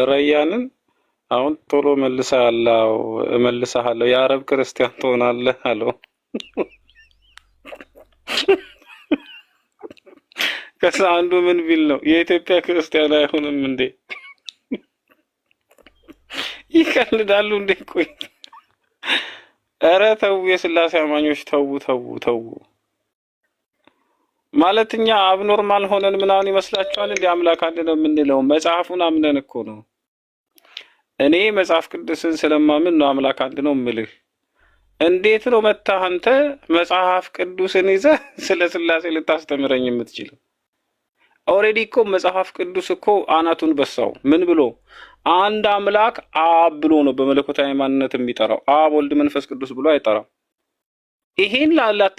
ረያንን አሁን ቶሎ እመልስሃለሁ የአረብ ክርስቲያን ትሆናለህ አለው። ከዛ አንዱ ምን ቢል ነው የኢትዮጵያ ክርስቲያን አይሆንም እንዴ? ይቀልዳሉ እንዴ? ቆይ ኧረ ተው፣ የስላሴ አማኞች ተው። ማለትኛ አብኖርማል ሆነን ምናምን ይመስላችኋል እንዴ? አምላክ አንድ ነው የምንለው መጽሐፉን አምነን እኮ ነው። እኔ መጽሐፍ ቅዱስን ስለማምን ነው አምላክ አንድ ነው የምልህ። እንዴት ነው መታህ አንተ መጽሐፍ ቅዱስን ይዘህ ስለ ስላሴ ልታስተምረኝ የምትችለው? ኦልሬዲ እኮ መጽሐፍ ቅዱስ እኮ አናቱን በሳው። ምን ብሎ አንድ አምላክ አብ ብሎ ነው በመለኮታዊ ማንነት የሚጠራው። አብ ወልድ መንፈስ ቅዱስ ብሎ አይጠራም። ይሄን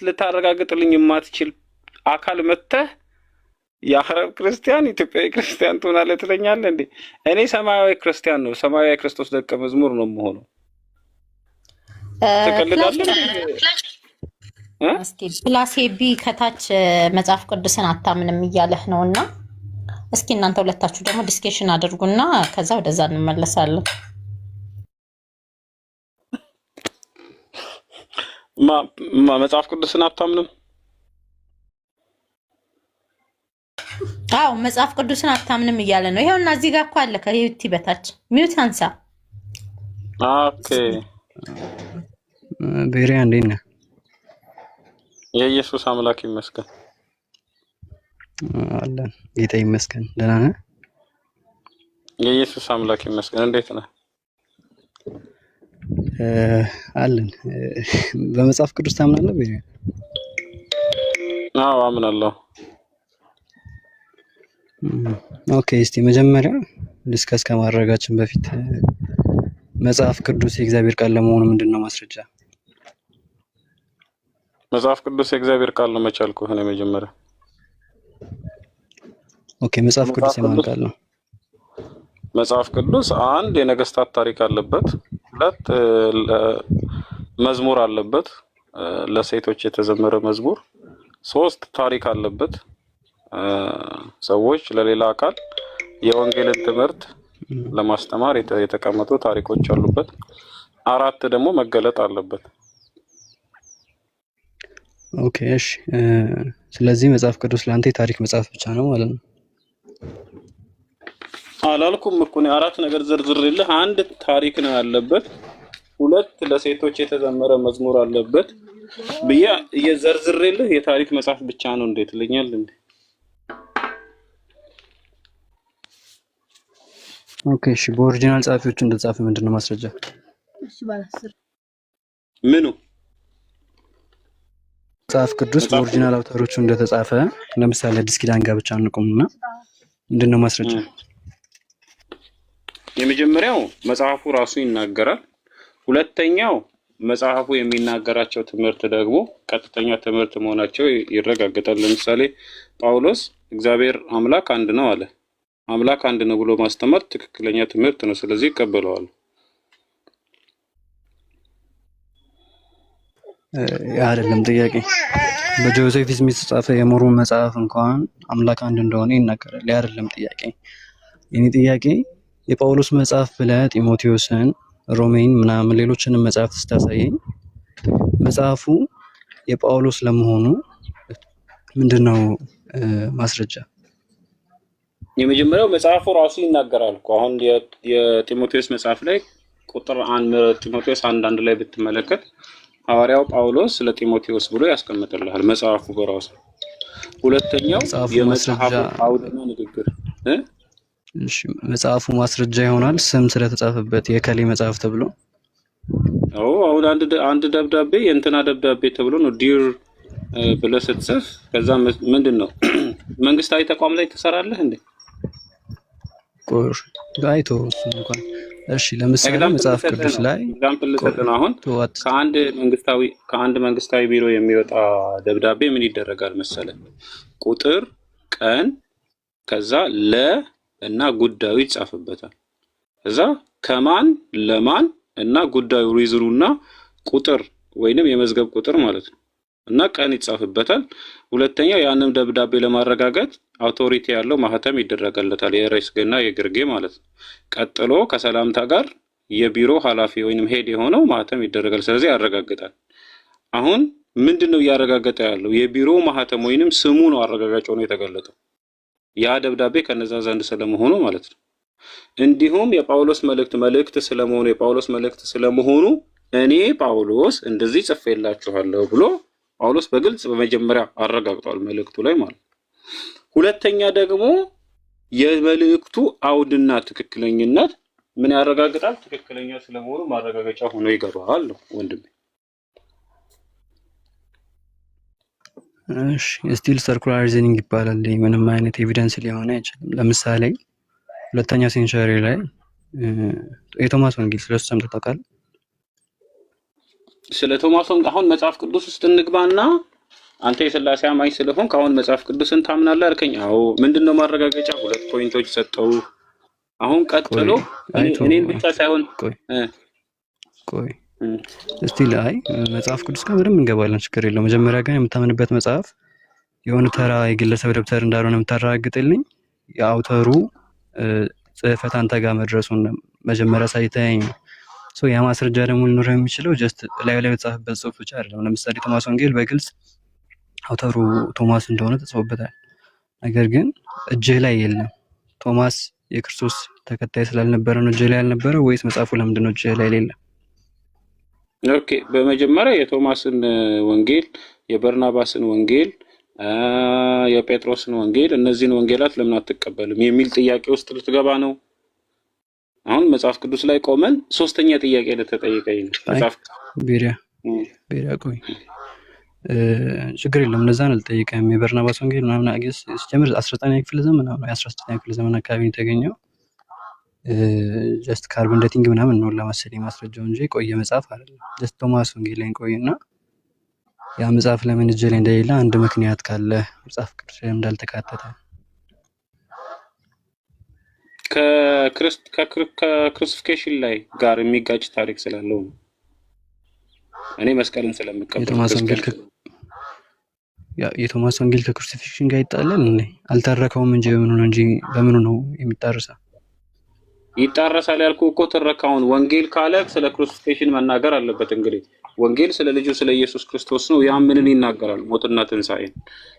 ልታረጋግጥልኝ የማትችል አካል መተህ የአረብ ክርስቲያን ኢትዮጵያዊ ክርስቲያን ትሆናለህ ትለኛለህ እንዴ? እኔ ሰማያዊ ክርስቲያን ነው፣ ሰማያዊ ክርስቶስ ደቀ መዝሙር ነው የምሆነው። ተቀልዳለህ። ፕላስ ቢ ከታች መጽሐፍ ቅዱስን አታምንም እያለህ ነው። እና እስኪ እናንተ ሁለታችሁ ደግሞ ዲስከሽን አድርጉና ከዛ ወደዛ እንመለሳለን። መጽሐፍ ቅዱስን አታምንም? አዎ መጽሐፍ ቅዱስን አታምንም እያለ ነው። ይሄውና እዚህ ጋር እኮ አለ ከዩቲ በታች ሚውት አንሳ። ኦኬ ቤሪያ እንዴት ነህ? የኢየሱስ አምላክ ይመስገን አለን። ጌታ ይመስገን። ደህና ነህ? የኢየሱስ አምላክ ይመስገን። እንዴት ነህ? አለን። በመጽሐፍ ቅዱስ ታምናለህ ቤሪያ? አዎ አምናለሁ። ኦኬ እስቲ መጀመሪያ ዲስከስ ከማድረጋችን በፊት መጽሐፍ ቅዱስ የእግዚአብሔር ቃል ለመሆኑ ምንድነው ማስረጃ? መጽሐፍ ቅዱስ የእግዚአብሔር ቃል ነው መቻልኩ ሆነ መጀመሪያ። ኦኬ መጽሐፍ ቅዱስ የማን ቃል ነው? መጽሐፍ ቅዱስ አንድ የነገስታት ታሪክ አለበት፣ ሁለት መዝሙር አለበት፣ ለሴቶች የተዘመረ መዝሙር፣ ሶስት ታሪክ አለበት፣ ሰዎች ለሌላ አካል የወንጌልን ትምህርት ለማስተማር የተቀመጡ ታሪኮች አሉበት፣ አራት ደግሞ መገለጥ አለበት። ኦኬ እሺ። ስለዚህ መጽሐፍ ቅዱስ ለአንተ የታሪክ መጽሐፍ ብቻ ነው ማለት ነው? አላልኩም እኮ ነው። አራት ነገር ዝርዝርልህ። አንድ ታሪክ ነው ያለበት፣ ሁለት ለሴቶች የተዘመረ መዝሙር አለበት ብዬ እየዘርዝርልህ የታሪክ መጽሐፍ ብቻ ነው እንዴት ልኛል እንዴ? ኦኬ እሺ። በኦሪጂናል ጻፊዎቹ እንደተጻፈ ምንድነው ማስረጃ? እሺ ባላስር ምኑ መጽሐፍ ቅዱስ በኦሪጂናል አውተሮቹ እንደተጻፈ ለምሳሌ አዲስ ኪዳን ጋር ብቻ እንቆምና ምንድነው ማስረጃ? የመጀመሪያው መጽሐፉ ራሱ ይናገራል። ሁለተኛው መጽሐፉ የሚናገራቸው ትምህርት ደግሞ ቀጥተኛ ትምህርት መሆናቸው ይረጋገጣል። ለምሳሌ ጳውሎስ እግዚአብሔር አምላክ አንድ ነው አለ። አምላክ አንድ ነው ብሎ ማስተማር ትክክለኛ ትምህርት ነው። ስለዚህ ይቀበለዋል። አይደለም ጥያቄ። በጆሴፍ ስሚት የተጻፈ የሞርሞን መጽሐፍ እንኳን አምላክ አንድ እንደሆነ ይናገራል። አይደለም ጥያቄ። የኔ ጥያቄ የጳውሎስ መጽሐፍ ብለህ ጢሞቴዎስን፣ ሮሜን ምናምን ሌሎችንም መጽሐፍ ስታሳየኝ መጽሐፉ የጳውሎስ ለመሆኑ ምንድነው ማስረጃ? የመጀመሪያው መጽሐፉ ራሱ ይናገራል እኮ። አሁን የጢሞቴዎስ መጽሐፍ ላይ ቁጥር 1 ጢሞቴዎስ 1:1 ላይ ብትመለከት ሐዋርያው ጳውሎስ ለጢሞቴዎስ ብሎ ያስቀምጥልሃል መጽሐፉ በራሱ። ሁለተኛው የመጽሐፉ አውድና ንግግር እሺ መጽሐፉ ማስረጃ ይሆናል ስም ስለተጻፈበት የከሌ መጽሐፍ ተብሎ? አሁን አንድ ደብዳቤ የእንትና ደብዳቤ ተብሎ ነው ዲር ብለህ ስትጽፍ ከዛ ምንድነው መንግስታዊ ተቋም ላይ ትሰራለህ እንዴ? ቆር ጋይቶ እንኳን እሺ ለምሳሌ መጽሐፍ ቅዱስ ላይ ኤግዛምፕል ልሰጥህ አሁን ከአንድ መንግስታዊ ቢሮ የሚወጣ ደብዳቤ ምን ይደረጋል መሰለህ? ቁጥር፣ ቀን፣ ከዛ እና ጉዳዩ ይጻፍበታል። ከዛ ከማን ለማን እና ጉዳዩ ሪዝኑና ቁጥር ወይንም የመዝገብ ቁጥር ማለት ነው እና ቀን ይጻፍበታል። ሁለተኛው ያንን ደብዳቤ ለማረጋገጥ አውቶሪቲ ያለው ማህተም ይደረጋለታል፣ የርዕስና የግርጌ ማለት ነው። ቀጥሎ ከሰላምታ ጋር የቢሮ ኃላፊ ወይንም ሄድ የሆነው ማህተም ይደረጋል። ስለዚህ ያረጋግጣል። አሁን ምንድነው እያረጋገጠ ያለው? የቢሮ ማህተም ወይንም ስሙ ነው አረጋጋጭ ሆኖ የተገለጠው፣ ያ ደብዳቤ ከነዛ ዘንድ ስለመሆኑ ማለት ነው። እንዲሁም የጳውሎስ መልእክት ስለመሆኑ የጳውሎስ መልእክት ስለመሆኑ እኔ ጳውሎስ እንደዚህ ጽፌላችኋለሁ ብሎ ጳውሎስ በግልጽ በመጀመሪያ አረጋግጧል መልእክቱ ላይ ማለት ነው። ሁለተኛ ደግሞ የመልእክቱ አውድና ትክክለኝነት ምን ያረጋግጣል? ትክክለኛ ስለመሆኑ ማረጋገጫ ሆኖ ይገባል ወንድሜ። እሺ ስቲል ሰርኩላር ሪዝኒንግ ይባላል። ምንም አይነት ኤቪደንስ ሊሆን አይችልም። ለምሳሌ ሁለተኛ ሴንቸሪ ላይ የቶማስ ወንጌል ስለሱ ሰምተህ ታውቃለህ? ስለ ቶማስ ወንጌል አሁን መጽሐፍ ቅዱስ ውስጥ እንግባና አንተ የሥላሴ አማኝ ስለሆንክ አሁን መጽሐፍ ቅዱስን ታምናለህ አልከኝ። አዎ ምንድነው ማረጋገጫ? ሁለት ፖይንቶች ሰጠው። አሁን ቀጥሎ እኔን ብቻ ሳይሆን ቆይ ስቲል አይ መጽሐፍ ቅዱስ ጋር በደንብ እንገባለን፣ ችግር የለውም። መጀመሪያ ግን የምታምንበት መጽሐፍ የሆነ ተራ የግለሰብ ደብተር እንዳልሆነ የምታረጋግጥልኝ የአውተሩ ጽሕፈት አንተ ጋር መድረሱን መጀመሪያ ሳይታየኝ ነው። ያ ማስረጃ ደግሞ ሊኖረው የሚችለው ጀስት ላይ የተጻፈበት ጽሑፍ ብቻ አይደለም። ለምሳሌ ቶማስ ወንጌል በግልጽ አውተሩ ቶማስ እንደሆነ ተጽፎበታል። ነገር ግን እጅህ ላይ የለም። ቶማስ የክርስቶስ ተከታይ ስላልነበረ ነው እጅህ ላይ ያልነበረው ወይስ መጽሐፉ ለምንድን ነው እጅህ ላይ የሌለው? ኦኬ በመጀመሪያ የቶማስን ወንጌል፣ የበርናባስን ወንጌል፣ የጴጥሮስን ወንጌል እነዚህን ወንጌላት ለምን አትቀበልም የሚል ጥያቄ ውስጥ ልትገባ ነው። አሁን መጽሐፍ ቅዱስ ላይ ቆመን ሶስተኛ ጥያቄ ልትጠይቀኝ ነው። መጽሐፍ ቤሪያ ቆይ ችግር የለም እንደዛ ነው ልጠይቀም። የበርናባስ ወንጌል ምናምን አገስ ሲጀምር 19ኛ ክፍለ ዘመን ነው 19ኛ ክፍለ ዘመን አካባቢ የተገኘው። ጀስት ካርበን ዴቲንግ ምናምን ነው ለማሰለኝ ማስረጃው እንጂ ቆየ መጽሐፍ አይደለም። ጀስት ቶማስ ወንጌል ላይ ቆይና ያ መጽሐፍ ለምን እጅ ላይ እንደሌለ አንድ ምክንያት ካለ መጽሐፍ ቅዱስ ላይ እንዳልተካተተ ከክሩሲፊኬሽን ላይ ጋር የሚጋጭ ታሪክ ስላለው ነው። እኔ መስቀልን ስለምቀበል የቶማስ ወንጌል ከክሩሲፊክሽን ጋር ይጣላል እንዴ? አልተረከውም እንጂ በምኑ ነው የሚጣረሰው? ይጣረሳል ያልኩህ እኮ ትረካውን ወንጌል ካለ ስለ ክሩሲፊክሽን መናገር አለበት። እንግዲህ ወንጌል ስለ ልጁ ስለ ኢየሱስ ክርስቶስ ነው። ያ ምንን ይናገራል? ሞትና ትንሣኤን።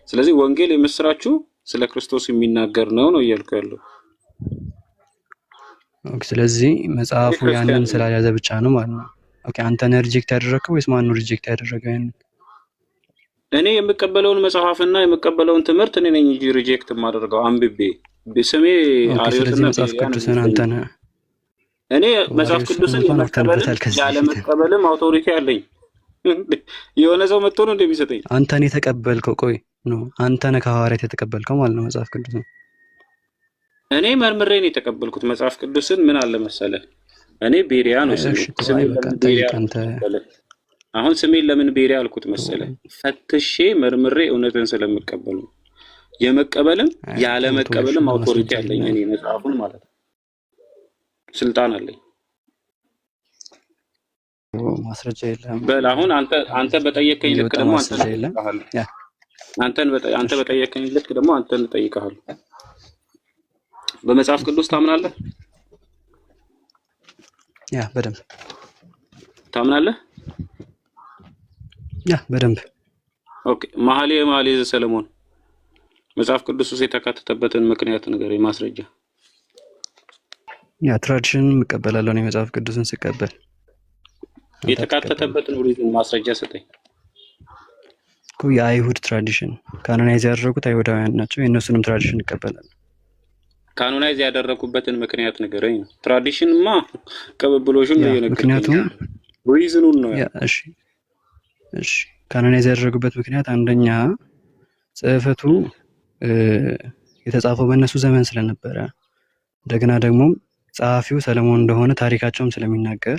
ስለዚህ ወንጌል የምስራቹ ስለ ክርስቶስ የሚናገር ነው እያልኩ ያለው። ኦኬ ስለዚህ መጽሐፉ ያንን ስላልያዘ ብቻ ነው ማለት ነው። ኦኬ አንተ ነህ ሪጀክት ያደረከው ወይስ ማን ነው ሪጀክት ያደረገው? ያንን እኔ የምቀበለውን መጽሐፍና የምቀበለውን ትምህርት እኔ ነኝ እንጂ ሪጀክት የማደርገው አንብቤ ስሜ አሪዮስና መጽሐፍ ቅዱስን አንተ ነህ። እኔ መጽሐፍ ቅዱስን ያለ መቀበልም አውቶሪቲ አለኝ። የሆነ ሰው መጥቶ ነው እንደሚሰጠኝ አንተ ነህ የተቀበልከው። ቆይ ነው አንተ ነህ ከሐዋርያት የተቀበልከው ማለት ነው መጽሐፍ ቅዱስ ነው። እኔ መርምሬ ነው የተቀበልኩት መጽሐፍ ቅዱስን። ምን አለ መሰለህ እኔ ቤሪያ ነው አሁን ስሜን ለምን ቤሪያ አልኩት መሰለህ? ፈትሼ መርምሬ እውነትን ስለምቀበል ነው። የመቀበልም ያለ መቀበልም አውቶሪቲ አለኝ እኔ መጽሐፉን ማለት ነው። ስልጣን አለኝ። ማስረጃ የለም በል አሁን አንተ በጠየቀኝ ልክ ደግሞ አንተ በጠየቀኝ ልክ ደግሞ አንተን እጠይቅሃለሁ። በመጽሐፍ ቅዱስ ታምናለህ? ያ በደንብ ታምናለህ? ያ በደንብ ኦኬ። መኃልየ ሰለሞን መጽሐፍ ቅዱስ ውስጥ የተካተተበትን ምክንያት ንገረኝ፣ ማስረጃ። ያ ትራዲሽን እቀበላለሁ ነው መጽሐፍ ቅዱስን ስቀበል የተካተተበትን ሪዝን ማስረጃ ሰጠኝ። የአይሁድ ትራዲሽን ካኖናይዝ ያደረጉት አይሁዳውያን ናቸው። የእነሱንም ትራዲሽን እቀበላለሁ። ካኖናይዝ ያደረኩበትን ምክንያት ንገረኝ። ትራዲሽንማ ቅብብሎሽም ነው የነገርከኝ። ምክንያቱም ሪዝኑን ነው። እሺ ካኖናይዝ ያደረጉበት ምክንያት አንደኛ ጽሕፈቱ የተጻፈው በእነሱ ዘመን ስለነበረ፣ እንደገና ደግሞ ጸሐፊው ሰለሞን እንደሆነ ታሪካቸውም ስለሚናገር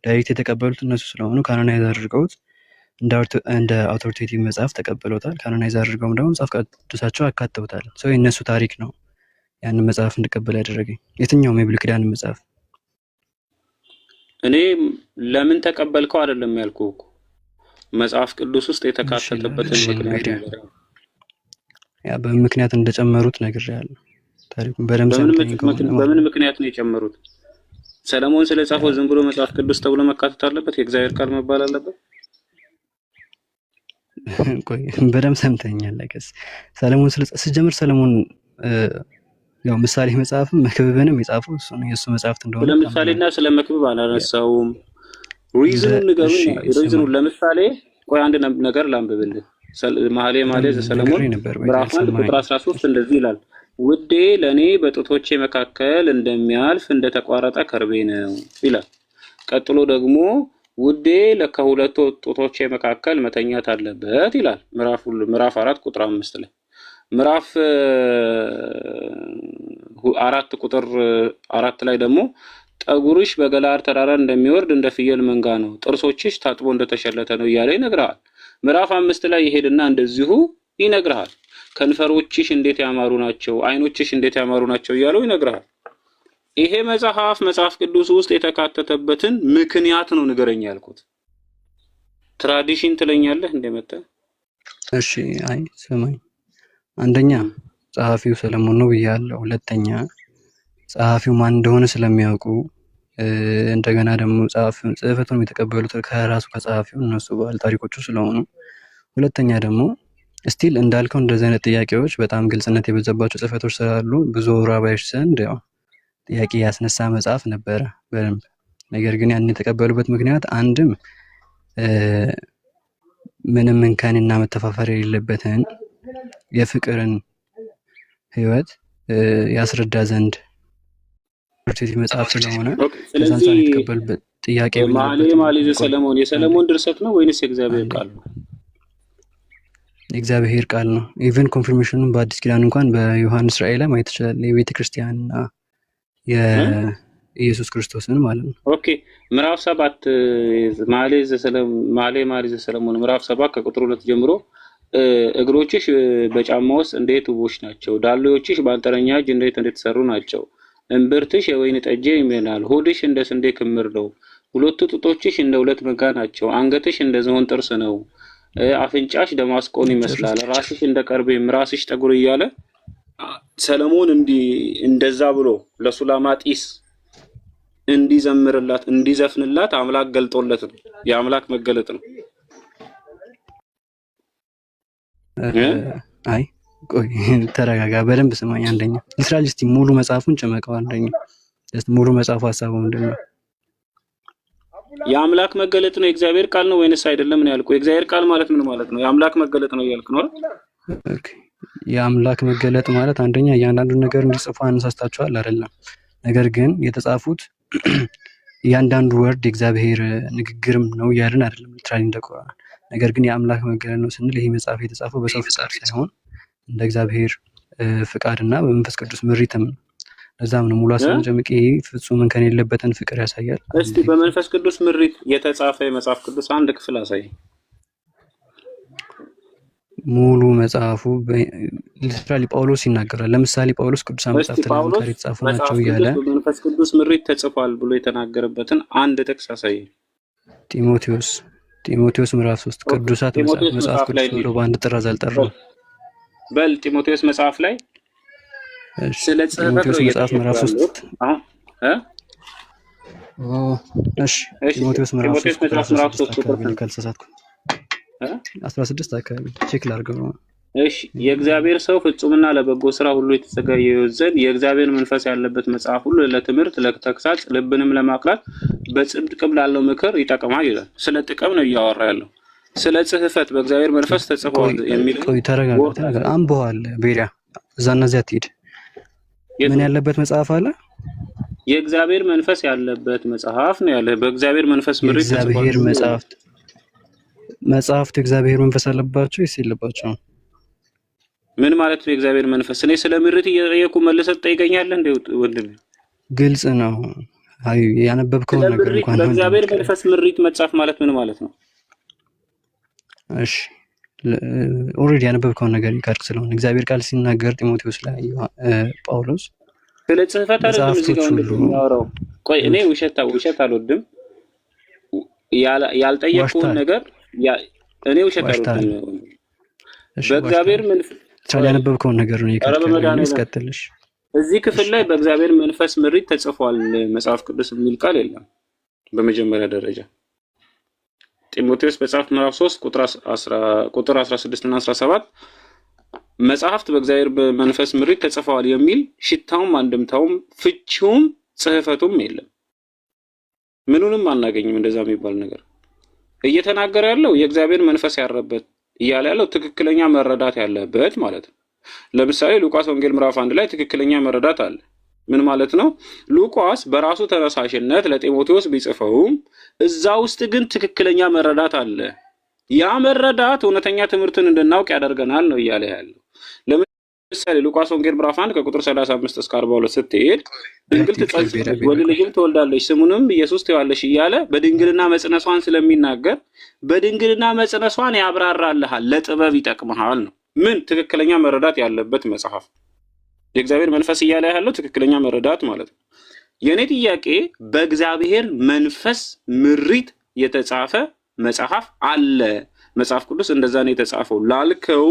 ዳይሬክት የተቀበሉት እነሱ ስለሆኑ ካኖናይዝ አድርገውት እንደ አውቶሪቴቲቭ መጽሐፍ ተቀበሉታል። ካኖናይዝ አድርገውም ደግሞ መጽሐፍ ቅዱሳቸው አካተውታል። ሰው የእነሱ ታሪክ ነው ያንን መጽሐፍ እንድቀበል ያደረገኝ። የትኛውም የብሉይ ኪዳን መጽሐፍ እኔ ለምን ተቀበልከው አይደለም ያልኩህ እኮ መጽሐፍ ቅዱስ ውስጥ የተካተተበትን ምክንያት ነው። ያ በምክንያት እንደጨመሩት ነግሬያለሁ። ታሪኩን በደምብ በምን ምክንያት ነው የጨመሩት? ሰለሞን ስለጻፈው ዝም ብሎ መጽሐፍ ቅዱስ ተብሎ መካተት አለበት? የእግዚአብሔር ቃል መባል አለበት? ቆይ በደምብ ሰምተኛል። ለከስ ሰለሞን ሲጀምር ሰለሞን ያው ምሳሌ መጽሐፍም መክብብንም የጻፈው እሱ ነው። የሱ መጽሐፍት እንደሆነ ለምሳሌና ስለ መክብብ አላነሳውም። ሪዝኑን ንገሩኝ። ሪዝኑን ለምሳሌ ቆይ አንድ ነገር ላንብብልህ። መኃልየ ዘሰሎሞን ምዕራፍ 1 ቁጥር 13 እንደዚህ ይላል፣ ውዴ ለኔ በጡቶቼ መካከል እንደሚያልፍ እንደተቋረጠ ከርቤ ነው ይላል። ቀጥሎ ደግሞ ውዴ ከሁለቱ ጡቶቼ መካከል መተኛት አለበት ይላል። ምዕራፍ 4 ቁጥር 5 ላይ ምዕራፍ 4 ቁጥር 4 ላይ ደግሞ ጠጉርሽ በገለዓድ ተራራ እንደሚወርድ እንደ ፍየል መንጋ ነው፣ ጥርሶችሽ ታጥቦ እንደተሸለተ ነው እያለ ይነግርሃል። ምዕራፍ 5 ላይ ይሄድና እንደዚሁ ይነግርሃል። ከንፈሮችሽ እንዴት ያማሩ ናቸው፣ አይኖችሽ እንዴት ያማሩ ናቸው እያለው ይነግርሃል። ይሄ መጽሐፍ ቅዱስ ውስጥ የተካተተበትን ምክንያት ነው ንገረኝ ያልኩት። ትራዲሽን ትለኛለህ እንደመጣ። እሺ አይ ሰማኝ። አንደኛ ጸሐፊው ሰለሞን ነው ብያለሁ። ሁለተኛ ጸሐፊው ማን እንደሆነ ስለሚያውቁ፣ እንደገና ደግሞ ጽሕፈቱን የተቀበሉት ከራሱ ከጸሐፊው እነሱ ባለ ታሪኮቹ ስለሆኑ፣ ሁለተኛ ደግሞ ስቲል እንዳልከው እንደዚህ አይነት ጥያቄዎች በጣም ግልጽነት የበዛባቸው ጽሕፈቶች ስላሉ ብዙ ራባዮች ዘንድ ያው ጥያቄ ያስነሳ መጽሐፍ ነበረ በደንብ። ነገር ግን ያን የተቀበሉበት ምክንያት አንድም ምንም እንከንና መተፋፈር የሌለበትን የፍቅርን ሕይወት ያስረዳ ዘንድ መጽሐፍ ስለሆነ ስለዚህ የተቀበሉበት ጥያቄ መኃልየ ዘሰሎሞን የሰለሞን ድርሰት ነው ወይንስ የእግዚአብሔር ቃል ነው? የእግዚአብሔር ቃል ነው። ኢቨን ኮንፊርሜሽኑን በአዲስ ኪዳን እንኳን በዮሐንስ ራእይ ላይ ማየት ይችላል። የቤተ ክርስቲያንና የኢየሱስ ክርስቶስን ማለት ነው። ኦኬ ምዕራፍ 7 መኃልየ ዘሰሎሞን ምዕራፍ 7 ከቁጥር 2 ጀምሮ እግሮችሽ በጫማ ውስጥ እንዴት ውቦች ናቸው፣ ዳሌዎችሽ በአንጥረኛ እጅ እንዴት እንደተሰሩ ናቸው። እምብርትሽ የወይን ጠጅ ይመናል፣ ሆድሽ እንደ ስንዴ ክምር ነው፣ ሁለቱ ጡቶችሽ እንደ ሁለት መንጋ ናቸው፣ አንገትሽ እንደ ዝሆን ጥርስ ነው፣ አፍንጫሽ ደማስቆን ይመስላል፣ ራስሽ እንደ ቀርቤም ራስሽ ጠጉር እያለ ሰለሞን እንደዛ ብሎ ለሱላማጢስ እንዲዘምርላት እንዲዘፍንላት አምላክ ገልጦለት ነው። የአምላክ መገለጥ ነው። አይ ቆይ ተረጋጋ፣ በደንብ ስማኝ። አንደኛ ሊትራሊ እስቲ ሙሉ መጽሐፉን ጨመቀው። አንደኛ ሙሉ መጽሐፉ ሐሳቡ ምንድነው? የአምላክ መገለጥ ነው። የእግዚአብሔር ቃል ነው ወይንስ አይደለም ነው ያልኩህ። የእግዚአብሔር ቃል ማለት ምን ማለት ነው? የአምላክ መገለጥ ነው እያልክ ነው። ኦኬ የአምላክ መገለጥ ማለት አንደኛ እያንዳንዱን ነገር እንዲጽፉ አነሳስታችኋል አይደለም። ነገር ግን የተጻፉት እያንዳንዱ ወርድ የእግዚአብሔር ንግግርም ነው እያልን አይደለም ሊትራሊ እንደቆራን። ነገር ግን የአምላክ መገለጥ ነው ስንል ይሄ መጽሐፍ የተጻፈው በሰው ፍቃድ ሳይሆን እንደ እግዚአብሔር ፍቃድና በመንፈስ ቅዱስ ምሪትም ነው። ለዛም ነው ሙሉ ሐሳቡን ጨምቄ ፍጹም እንከን የሌለበትን ፍቅር ያሳያል። እስቲ በመንፈስ ቅዱስ ምሪት የተጻፈ የመጽሐፍ ቅዱስ አንድ ክፍል አሳይ። ሙሉ መጽሐፉ ሊትራሊ ጳውሎስ ይናገራል። ለምሳሌ ጳውሎስ ቅዱሳን መጽሐፍት ለምንከር የተጻፉ ናቸው እያለ በመንፈስ ቅዱስ ምሪት ተጽፏል ብሎ የተናገረበትን አንድ ጥቅስ አሳይ። ጢሞቴዎስ ምዕራፍ 3 ቅዱሳት መጽሐፍ ቅዱስ ብሎ በአንድ ጥራዝ አልጠራም። በል ጢሞቴዎስ መጽሐፍ ላይ ስለ ጢሞቴዎስ መጽሐፍ ምዕራፍ 3 እሺ ጢሞቴዎስ ምዕራፍ 3 ቁጥር ካልተሳሳትኩ 16 አካባቢ ቼክ ላድርገው። እሺ የእግዚአብሔር ሰው ፍጹምና ለበጎ ስራ ሁሉ የተዘጋጀ ዘንድ የእግዚአብሔር መንፈስ ያለበት መጽሐፍ ሁሉ ለትምህርት፣ ለተግሳጽ፣ ልብንም ለማቅናት በጽድቅም ላለው ምክር ይጠቅማል ይላል። ስለ ጥቅም ነው እያወራ ያለው። ስለ ጽሕፈት በእግዚአብሔር መንፈስ ተጽፏል የሚል ቆይ ተረጋጋ። አንብበዋል ቤሪያ እዛና እዚያ ትሄድ ምን ያለበት መጽሐፍ አለ? የእግዚአብሔር መንፈስ ያለበት መጽሐፍ ነው ያለ። በእግዚአብሔር መንፈስ ምሪት ተጽፏል። የእግዚአብሔር መጽሐፍት የእግዚአብሔር መንፈስ አለባቸው ወይስ የለባቸውም? ምን ማለት ነው የእግዚአብሔር መንፈስ? እኔ ስለ ምሪት እየጠየኩ መልሰህ ትጠይቀኛለህ እንዴ ወንድሜ? ግልጽ ነው። አይ ያነበብከው ነገር እንኳን በእግዚአብሔር መንፈስ ምሪት መጽሐፍ ማለት ምን ማለት ነው? እሺ ኦልሬዲ ያነበብከው ነገር ይካድ ስለሆነ እግዚአብሔር ቃል ሲናገር ጢሞቴዎስ ላይ ጳውሎስ ስለ ጽሕፈት አይደለም እዚህ ጋር እንደሚያወራው። ቆይ እኔ ውሸት አልወድም። ያልጠየቁን ነገር እኔ ውሸት ዋሽታል። አልወድም። እሺ በእግዚአብሔር ዋሽታል። መንፈስ ቻል ያነበብከውን ነገር ነው ኧረ ይከልከል በመድኃኒዓለም እስከተልሽ። እዚህ ክፍል እሺ ላይ በእግዚአብሔር መንፈስ ምሪት ተጽፏል መጽሐፍ ቅዱስ የሚል ቃል የለም። በመጀመሪያ ደረጃ ጢሞቴዎስ በጻፍ ምዕራፍ 3 ቁጥር 16 እና 17 መጽሐፍት በእግዚአብሔር መንፈስ ምሪት ተጽፈዋል የሚል ሽታውም አንድምታውም ፍቺውም ጽሕፈቱም የለም። ምኑንም አናገኝም እንደዛ የሚባል ነገር። እየተናገረ ያለው የእግዚአብሔር መንፈስ ያረበት እያለ ያለው ትክክለኛ መረዳት ያለበት ማለት ነው። ለምሳሌ ሉቃስ ወንጌል ምዕራፍ 1 ላይ ትክክለኛ መረዳት አለ። ምን ማለት ነው? ሉቃስ በራሱ ተነሳሽነት ለጢሞቴዎስ ቢጽፈውም እዛ ውስጥ ግን ትክክለኛ መረዳት አለ። ያ መረዳት እውነተኛ ትምህርትን እንድናውቅ ያደርገናል ነው እያለ ያለው። ለምሳሌ ሉቃስ ወንጌል ምዕራፍ 1 ከቁጥር 35 እስከ 42 ስትሄድ ድንግል ትጸንሳለች፣ ወንድ ልጅም ትወልዳለች፣ ስሙንም ኢየሱስ ትይዋለሽ እያለ በድንግልና መጽነሷን ስለሚናገር በድንግልና መጽነሷን ያብራራልሃል፣ ለጥበብ ይጠቅምሃል ነው። ምን ትክክለኛ መረዳት ያለበት መጽሐፍ የእግዚአብሔር መንፈስ እያለ ያለው ትክክለኛ መረዳት ማለት ነው። የኔ ጥያቄ በእግዚአብሔር መንፈስ ምሪት የተጻፈ መጽሐፍ አለ፣ መጽሐፍ ቅዱስ እንደዛ ነው የተጻፈው ላልከው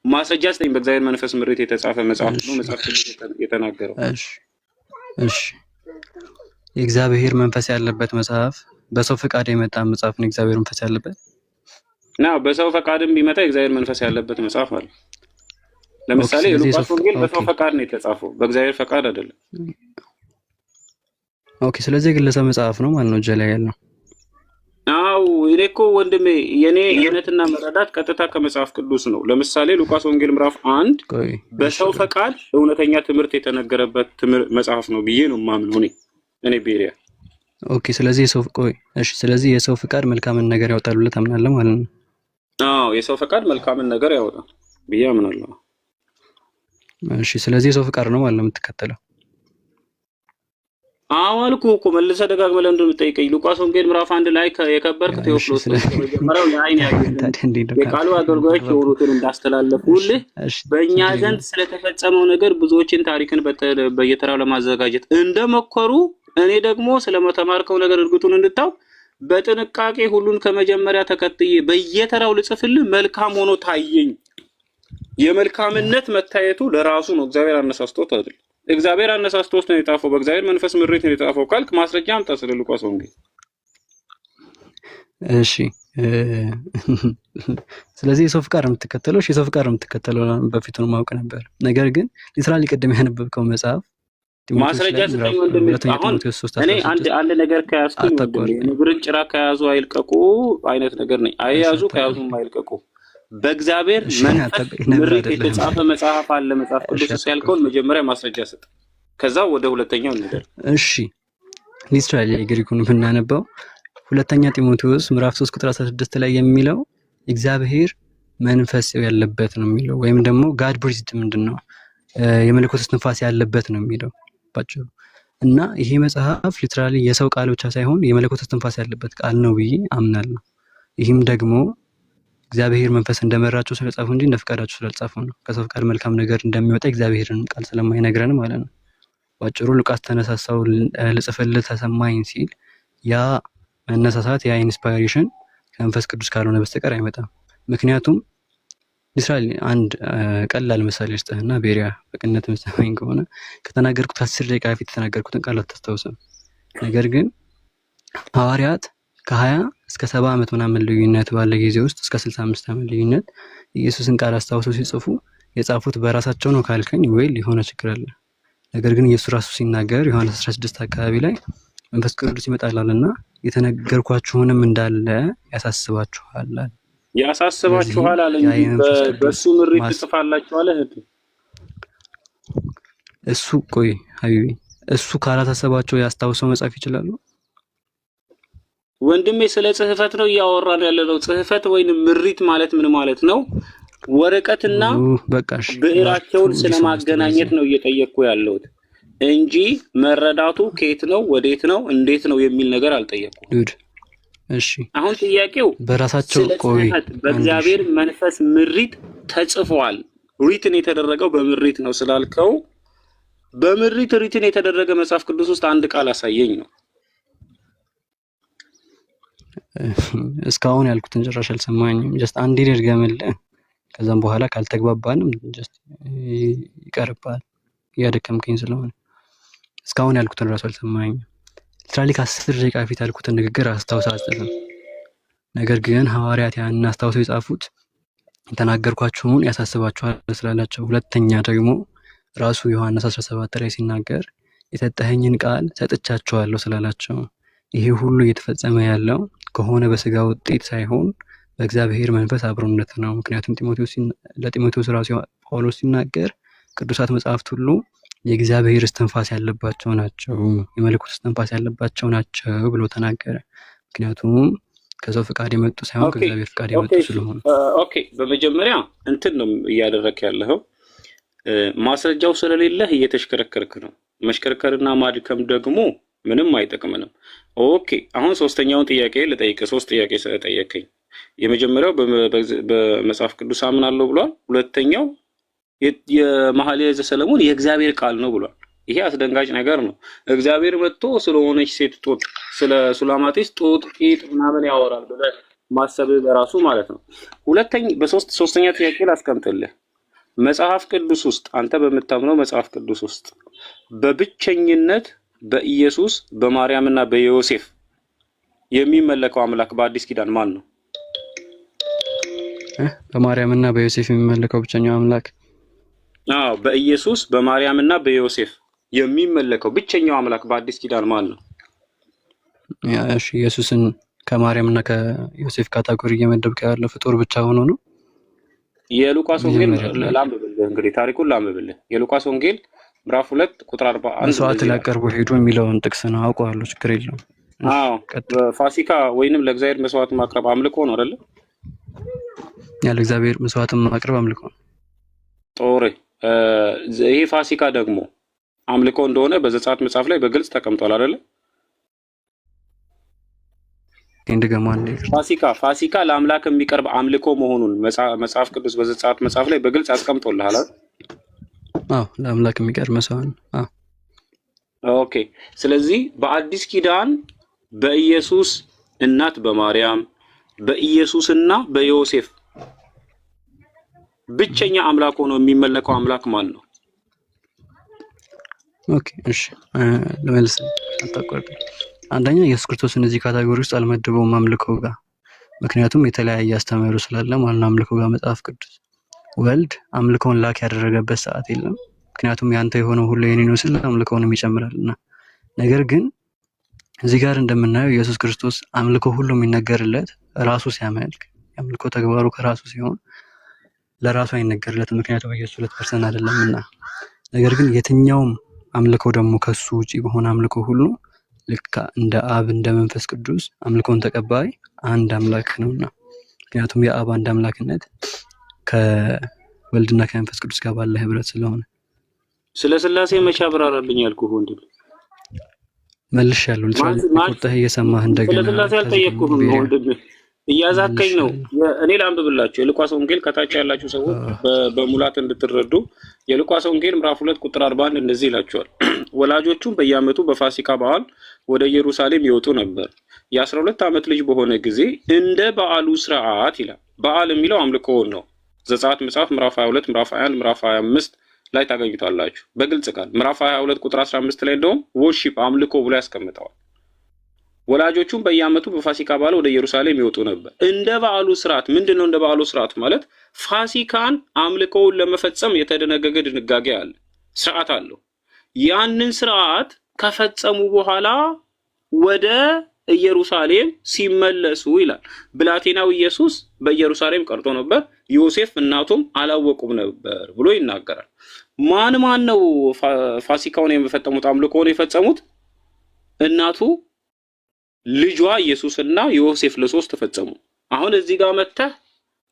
ማስረጃ ስጠኝ። በእግዚአብሔር መንፈስ ምሪት የተጻፈ መጽሐፍ ነው መጽሐፍ ቅዱስ የተናገረው። እሺ የእግዚአብሔር መንፈስ ያለበት መጽሐፍ በሰው ፈቃድ የመጣ መጽሐፍ ነው። እግዚአብሔር መንፈስ ያለበት ና በሰው ፈቃድም ቢመጣ የእግዚአብሔር መንፈስ ያለበት መጽሐፍ አለ። ለምሳሌ ሉቃስ ወንጌል በሰው ፈቃድ ነው የተጻፈው፣ በእግዚአብሔር ፈቃድ አይደለም። ኦኬ፣ ስለዚህ የግለሰብ መጽሐፍ ነው ማለት ነው እጄ ላይ ያለው። አው እኔ እኮ ወንድሜ የኔ እምነትና መረዳት ቀጥታ ከመጽሐፍ ቅዱስ ነው። ለምሳሌ ሉቃስ ወንጌል ምዕራፍ 1 በሰው ፈቃድ እውነተኛ ትምህርት የተነገረበት መጽሐፍ ነው ብዬ ነው የማምነው እኔ ቤሪያ። ኦኬ፣ ስለዚህ የሰው ፈቃድ መልካምን ነገር ያወጣል ብለህ ታምናለህ ማለት ነው? አዎ የሰው ፈቃድ መልካምን ነገር ያወጣል ብዬ አምናለሁ። እሺ፣ ስለዚህ የሰው ፈቃድ ነው ማለት ነው የምትከተለው? አዋልኩ እኮ መልሰህ ደጋግመህ ለምን እንደምትጠይቀኝ። ሉቃስ ወንጌል ምዕራፍ 1 ላይ የከበርክ ቴዎፍሎስ መጀመሪያው የዓይን ያየን የቃሉ አገልጋዮች የሆኑትን እንዳስተላለፉልህ በእኛ ዘንድ ስለተፈጸመው ነገር ብዙዎችን ታሪክን በየተራው ለማዘጋጀት እንደመከሩ እኔ ደግሞ ስለመተማርከው ነገር እርግጡን እንድታው በጥንቃቄ ሁሉን ከመጀመሪያ ተከትዬ በየተራው ልጽፍልህ መልካም ሆኖ ታየኝ። የመልካምነት መታየቱ ለራሱ ነው፣ እግዚአብሔር አነሳስቶት አይደል? እግዚአብሔር አነሳስቶት ነው የጻፈው፣ በእግዚአብሔር መንፈስ ምሪት ነው የጻፈው ካልክ ማስረጃ አምጣ ስለ ሉቃስ ወንጌል። እሺ ስለዚህ የሰው ፍቃድ የምትከተለው የሰው ፍቃድ የምትከተለው በፊቱ ነው ማወቅ ነበር። ነገር ግን ሊትራሊ ቀደም ያነበብከው መጽሐፍ ማስረጃ ስለኝ ወንድም አሁን እኔ አንድ ነገር ከያዝኩኝ ንግርን ጭራ ከያዙ አይልቀቁ አይነት ነገር ነኝ። አያያዙ ከያዙም አይልቀቁ። በእግዚአብሔር መንፈስ ምሪት የተጻፈ መጽሐፍ አለ መጽሐፍ ቅዱስ ያልከውን መጀመሪያ ማስረጃ ስጥ፣ ከዛ ወደ ሁለተኛው እንሄዳለን። እሺ ሊትራሊ ግሪኩን ብናነባው ሁለተኛ ጢሞቴዎስ ምዕራፍ 3 ቁጥር 16 ላይ የሚለው እግዚአብሔር መንፈስ ያለበት ነው የሚለው፣ ወይም ደግሞ ጋድ ብሪዝድ ምንድነው የመለኮት እስትንፋስ ያለበት ነው የሚለው ባጭሩ። እና ይሄ መጽሐፍ ሊትራሊ የሰው ቃል ብቻ ሳይሆን የመለኮት እስትንፋስ ያለበት ቃል ነው ብዬ አምናለሁ። ይህም ደግሞ እግዚአብሔር መንፈስ እንደመራቸው ስለጻፉ እንጂ እንደፈቃዳቸው ስላልጻፉ ነው። ከሰው ፈቃድ መልካም ነገር እንደሚወጣ እግዚአብሔርን ቃል ስለማይነግረን ማለት ነው። ባጭሩ ሉቃስ ተነሳሳው ልጽፍልህ ተሰማኝ ሲል ያ መነሳሳት ያ ኢንስፓይሬሽን ከመንፈስ ቅዱስ ካልሆነ በስተቀር አይመጣም። ምክንያቱም ሊትራሊ አንድ ቀላል ምሳሌ ልስጥህና ቤሪያ በቅነት የምትሰማኝ ከሆነ ከተናገርኩት 10 ደቂቃ በፊት የተናገርኩትን ቃል አታስታውስም። ነገር ግን ሐዋርያት ከ20 እስከ 70 ዓመት ምናምን ልዩነት ባለ ጊዜ ውስጥ እስከ 65 ዓመት ልዩነት ኢየሱስን ቃል አስታውሰው ሲጽፉ የጻፉት በራሳቸው ነው ካልከኝ ወይል የሆነ ችግር አለ። ነገር ግን ኢየሱስ ራሱ ሲናገር ዮሐንስ 16 አካባቢ ላይ መንፈስ ቅዱስ ይመጣላልና የተነገርኳችሁንም እንዳለ ያሳስባችኋል። ያሳስባችኋል አለኝ። በሱ ምሪት ትጽፋላችሁ አለ። እሱ ቆይ ሀቢቢ እሱ ካላሳሰባቸው ያስታውሰው መጻፍ ይችላሉ? ወንድሜ ስለ ጽህፈት ነው እያወራን ያለነው። ጽህፈት ወይንም ምሪት ማለት ምን ማለት ነው? ወረቀትና ብዕራቸውን ስለማገናኘት ነው እየጠየቅኩ ያለሁት እንጂ መረዳቱ ከየት ነው ወዴት ነው እንዴት ነው የሚል ነገር አልጠየቅኩም። እሺ አሁን ጥያቄው በራሳቸው ቆይ በእግዚአብሔር መንፈስ ምሪት ተጽፏል፣ ሪትን የተደረገው በምሪት ነው ስላልከው በምሪት ሪትን የተደረገ መጽሐፍ ቅዱስ ውስጥ አንድ ቃል አሳየኝ ነው። እስካሁን ያልኩትን ጭራሽ አልሰማኝም። ጀስት አንዴ ልድገምልህ፣ ከዛም በኋላ ካልተግባባንም ጀስት ይቀርባል። እያደከምከኝ ስለሆነ እስካሁን ያልኩትን ራሱ አልሰማኝም። ሊትራሊ ከ10 ደቂቃ ፊት ያልኩትን ንግግር አስታውሳለሁ። ነገር ግን ሐዋርያት ያንን አስታውሰው የጻፉት የተናገርኳችሁን ያሳስባችኋል ስላላቸው፣ ሁለተኛ ደግሞ ራሱ ዮሐንስ 17 ላይ ሲናገር የሰጠኸኝን ቃል ሰጥቻቸዋለሁ ስላላቸው፣ ይሄ ሁሉ እየተፈጸመ ያለው ከሆነ በስጋ ውጤት ሳይሆን በእግዚአብሔር መንፈስ አብሮነት ነው። ምክንያቱም ለጢሞቴዎስ ራሱ ጳውሎስ ሲናገር ቅዱሳት መጽሐፍት ሁሉ የእግዚአብሔር እስትንፋስ ያለባቸው ናቸው፣ የመለኮት እስትንፋስ ያለባቸው ናቸው ብሎ ተናገረ። ምክንያቱም ከሰው ፍቃድ የመጡ ሳይሆን ከእግዚአብሔር ፍቃድ የመጡ ስለሆነ። ኦኬ፣ በመጀመሪያ እንትን ነው እያደረክ ያለኸው፣ ማስረጃው ስለሌለህ እየተሽከረከርክ ነው። መሽከርከርና ማድከም ደግሞ ምንም አይጠቅምንም። ኦኬ፣ አሁን ሶስተኛውን ጥያቄ ልጠይቅ። 3 ጥያቄ ስለጠየቀኝ የመጀመሪያው በመጽሐፍ ቅዱስ አምናለሁ ብሏል። ሁለተኛው የመኃልየ ዘሰሎሞን የእግዚአብሔር ቃል ነው ብሏል። ይሄ አስደንጋጭ ነገር ነው። እግዚአብሔር መጥቶ ስለሆነች ሴት ጡት፣ ስለ ሱላማጢስ ጡት ቂጥ ምናምን ያወራል ብለህ ማሰብ በራሱ ማለት ነው። ሶስተኛ ጥያቄ ላስቀምጥልህ። መጽሐፍ ቅዱስ ውስጥ አንተ በምታምነው መጽሐፍ ቅዱስ ውስጥ በብቸኝነት በኢየሱስ በማርያምና በዮሴፍ የሚመለከው አምላክ በአዲስ ኪዳን ማን ነው? በማርያምና በዮሴፍ የሚመለከው ብቸኛው አምላክ? አዎ፣ በኢየሱስ በማርያምና በዮሴፍ የሚመለከው ብቸኛው አምላክ በአዲስ ኪዳን ማን ነው? እሺ፣ ኢየሱስን ከማርያምና ከዮሴፍ ካታጎሪ እየመደብከው ያለው ፍጡር ብቻ ሆኖ ነው? የሉቃስ ወንጌል ላንብብልህ፣ እንግዲህ ታሪኩን ላንብብልህ። የሉቃስ ወንጌል ምዕራፍ 2 ቁጥር 41 መስዋዕት ሊያቀርቡ ሄዱ የሚለውን ጥቅስ ነው። አውቀዋለሁ፣ ችግር የለውም። አዎ፣ ፋሲካ ወይንም ለእግዚአብሔር መስዋዕት ማቅረብ አምልኮ ነው አይደል? ያለ እግዚአብሔር መስዋዕት ማቅረብ አምልኮ ነው። ጦር ይሄ ፋሲካ ደግሞ አምልኮ እንደሆነ በዘጸአት መጽሐፍ ላይ በግልጽ ተቀምጧል አይደል? ፋሲካ ለአምላክ የሚቀርብ አምልኮ መሆኑን መጽሐፍ ቅዱስ በዘጸአት መጽሐፍ ላይ በግልጽ አስቀምጦልሃል አይደል? አዎ፣ ለአምላክ የሚቀርብ መስዋዕት። አዎ፣ ኦኬ። ስለዚህ በአዲስ ኪዳን በኢየሱስ እናት በማርያም በኢየሱስና በዮሴፍ ብቸኛ አምላክ ሆኖ የሚመለከው አምላክ ማን ነው? ኦኬ፣ እሺ፣ ለመልስ አጣቆርጥ። አንደኛ ኢየሱስ ክርስቶስን እዚህ ካታጎሪ ውስጥ አልመደበውም አምልኮው ጋር፣ ምክንያቱም የተለያየ አስተምህሮ ስላለ ማለት ነው። አምልኮው ጋር መጽሐፍ ቅዱስ ወልድ አምልኮውን ላክ ያደረገበት ሰዓት የለም። ምክንያቱም ያንተ የሆነው ሁሉ የኔ ነው ስለ አምልኮውንም ይጨምራልና። ነገር ግን እዚህ ጋር እንደምናየው ኢየሱስ ክርስቶስ አምልኮ ሁሉ የሚነገርለት ራሱ ሲያመልክ፣ የአምልኮ ተግባሩ ከራሱ ሲሆን ለራሱ አይነገርለትም፣ ምክንያቱም ኢየሱስ 2% አይደለምና። ነገር ግን የትኛውም አምልኮ ደግሞ ከሱ ውጪ በሆነ አምልኮ ሁሉ ልክ እንደ አብ እንደ መንፈስ ቅዱስ አምልኮን ተቀባይ አንድ አምላክ ነውና፣ ምክንያቱም የአብ አንድ አምላክነት ከወልድና ከመንፈስ ቅዱስ ጋር ባለ ህብረት ስለሆነ። ስለ ስላሴ መቼ አብራራልኝ ያልኩህ ወንድም? መልሻለሁ። ልትቆጣህ እየሰማህ እንደገና ስለ ስላሴ አልጠየቅኩህም ወንድም፣ እያዛከኝ ነው። እኔ ላንብብላችሁ የሉቃስ ወንጌል ከታች ያላችሁ ሰዎች በሙላት እንድትረዱ። የሉቃስ ወንጌል ምዕራፍ 2 ቁጥር 41 እንደዚህ ይላችኋል። ወላጆቹም በየዓመቱ በፋሲካ በዓል ወደ ኢየሩሳሌም ይወጡ ነበር። የ12 ዓመት ልጅ በሆነ ጊዜ እንደ በዓሉ ስርዓት ይላል። በዓል የሚለው አምልኮውን ነው። ዘጸአት መጽሐፍ ምዕራፍ 22 ምዕራፍ 21 ምዕራፍ 25 ላይ ታገኙታላችሁ በግልጽ ቃል። ምዕራፍ 22 ቁጥር 15 ላይ እንደውም ወርሺፕ አምልኮ ብሎ ያስቀምጠዋል። ወላጆቹም በየዓመቱ በፋሲካ በዓል ወደ ኢየሩሳሌም ይወጡ ነበር። እንደ በዓሉ ስርዓት ምንድነው? እንደ በዓሉ ስርዓት ማለት ፋሲካን አምልኮውን ለመፈጸም የተደነገገ ድንጋጌ አለ፣ ስርዓት አለው። ያንን ስርዓት ከፈጸሙ በኋላ ወደ ኢየሩሳሌም ሲመለሱ ይላል። ብላቴናው ኢየሱስ በኢየሩሳሌም ቀርቶ ነበር፣ ዮሴፍ እናቱም አላወቁም ነበር ብሎ ይናገራል። ማን ነው ፋሲካውን የፈጸሙት አምልኮውን የፈጸሙት? እናቱ፣ ልጇ ኢየሱስና ዮሴፍ ለሶስት ተፈጸሙ። አሁን እዚህ ጋር መተህ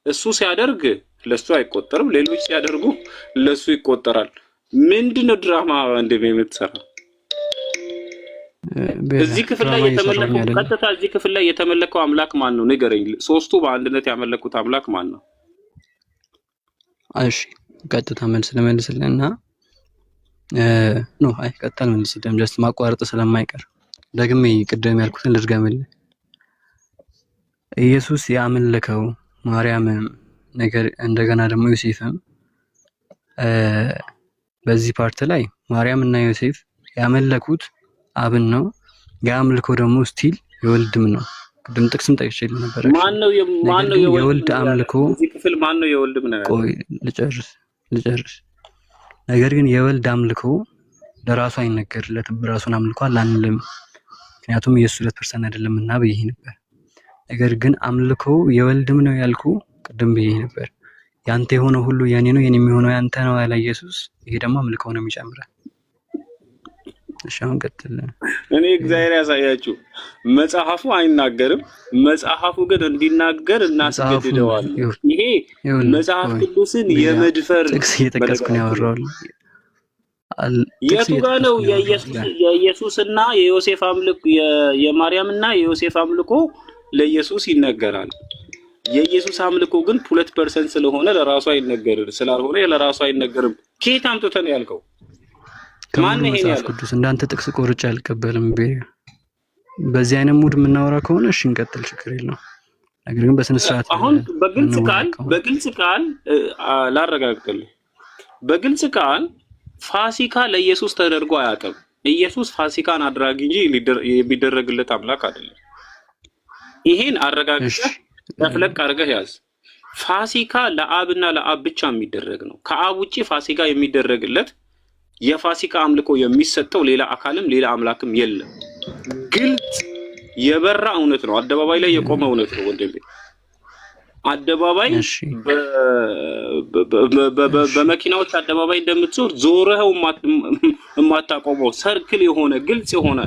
እሱ ሲያደርግ ለሱ አይቆጠርም፣ ሌሎች ሲያደርጉ ለሱ ይቆጠራል። ምንድነው ድራማ እንደምትሰራ? እዚህ ክፍል ላይ የተመለከው ቀጥታ እዚህ ክፍል ላይ የተመለከው አምላክ ማን ነው? ንገረኝ። ሶስቱ በአንድነት ያመለኩት አምላክ ማን ነው? እሺ፣ ቀጥታ መልስ ለመልስልህና ቀጥታ መልስ ጀስት ማቋረጥ ስለማይቀር ደግሜ ቅድም ያልኩትን ልድገምልህ። ኢየሱስ ያመለከው ማርያምም ነገር እንደገና ደግሞ ዮሴፍም በዚህ ፓርት ላይ ማርያም እና ዮሴፍ ያመለኩት አብን ነው። ያምልኮ ደግሞ ስቲል የወልድም ነው። ቅድም ጥቅስም ጠቅሼልህ ነበር። ማን ነው የወልድ አምልኮ? እዚህ ክፍል ማን ነው የወልድም ነው? ቆይ ልጨርስ። ነገር ግን የወልድ አምልኮ ለራሱ አይነገርለትም። ራሱን አምልኳል አንልም፣ ምክንያቱም ኢየሱስ 2% አይደለምና ብዬ ነበር። ነገር ግን አምልኮ የወልድም ነው ያልኩ ቅድም ብዬ ነበር። ያንተ የሆነው ሁሉ የኔ ነው፣ የኔ የሚሆነው ያንተ ነው ያለ ኢየሱስ። ይሄ ደግሞ አምልኮ ነው የሚጨምረው። እሺ አሁን ቀጥል። እኔ እግዚአብሔር ያሳያችሁ። መጽሐፉ አይናገርም፣ መጽሐፉ ግን እንዲናገር እናስገድደዋለን። ይሄ መጽሐፍ ቅዱስን የመድፈር ጥቅስ እየጠቀስኩ ነው ያወራው። የቱ ጋር ነው የኢየሱስና የዮሴፍ አምልኮ? የማርያምና የዮሴፍ አምልኮ ለኢየሱስ ይነገራል። የኢየሱስ አምልኮ ግን 2% ስለሆነ ለራሱ አይነገርም። ስላልሆነ ለራሱ አይነገርም። ከየት አምጥተህ ነው ያልከው? ማን ይሄን ያለው? ቅዱስ እንዳንተ ጥቅስ ቆርጬ አልቀበልም። በዚህ አይነት ሙድ የምናወራ ከሆነ እሺ እንቀጥል፣ ችግር የለውም። ነገር ግን በስነ ስርዓት አሁን በግልጽ ቃል ላረጋግጥልህ። በግልጽ ቃል ፋሲካ ለኢየሱስ ተደርጎ አያውቅም። ኢየሱስ ፋሲካን አድራጊ እንጂ የሚደረግለት አምላክ አይደለም። ይሄን አረጋግጠህ ተፍለቅ አድርገህ ያዝ። ፋሲካ ለአብና ለአብ ብቻ የሚደረግ ነው። ከአብ ውጪ ፋሲካ የሚደረግለት የፋሲካ አምልኮ የሚሰጠው ሌላ አካልም ሌላ አምላክም የለም። ግልጽ የበራ እውነት ነው። አደባባይ ላይ የቆመ እውነት ነው ወንድሜ። አደባባይ በመኪናዎች አደባባይ እንደምትዞር ዞረኸው የማታቆመው ሰርክል የሆነ ግልጽ የሆነ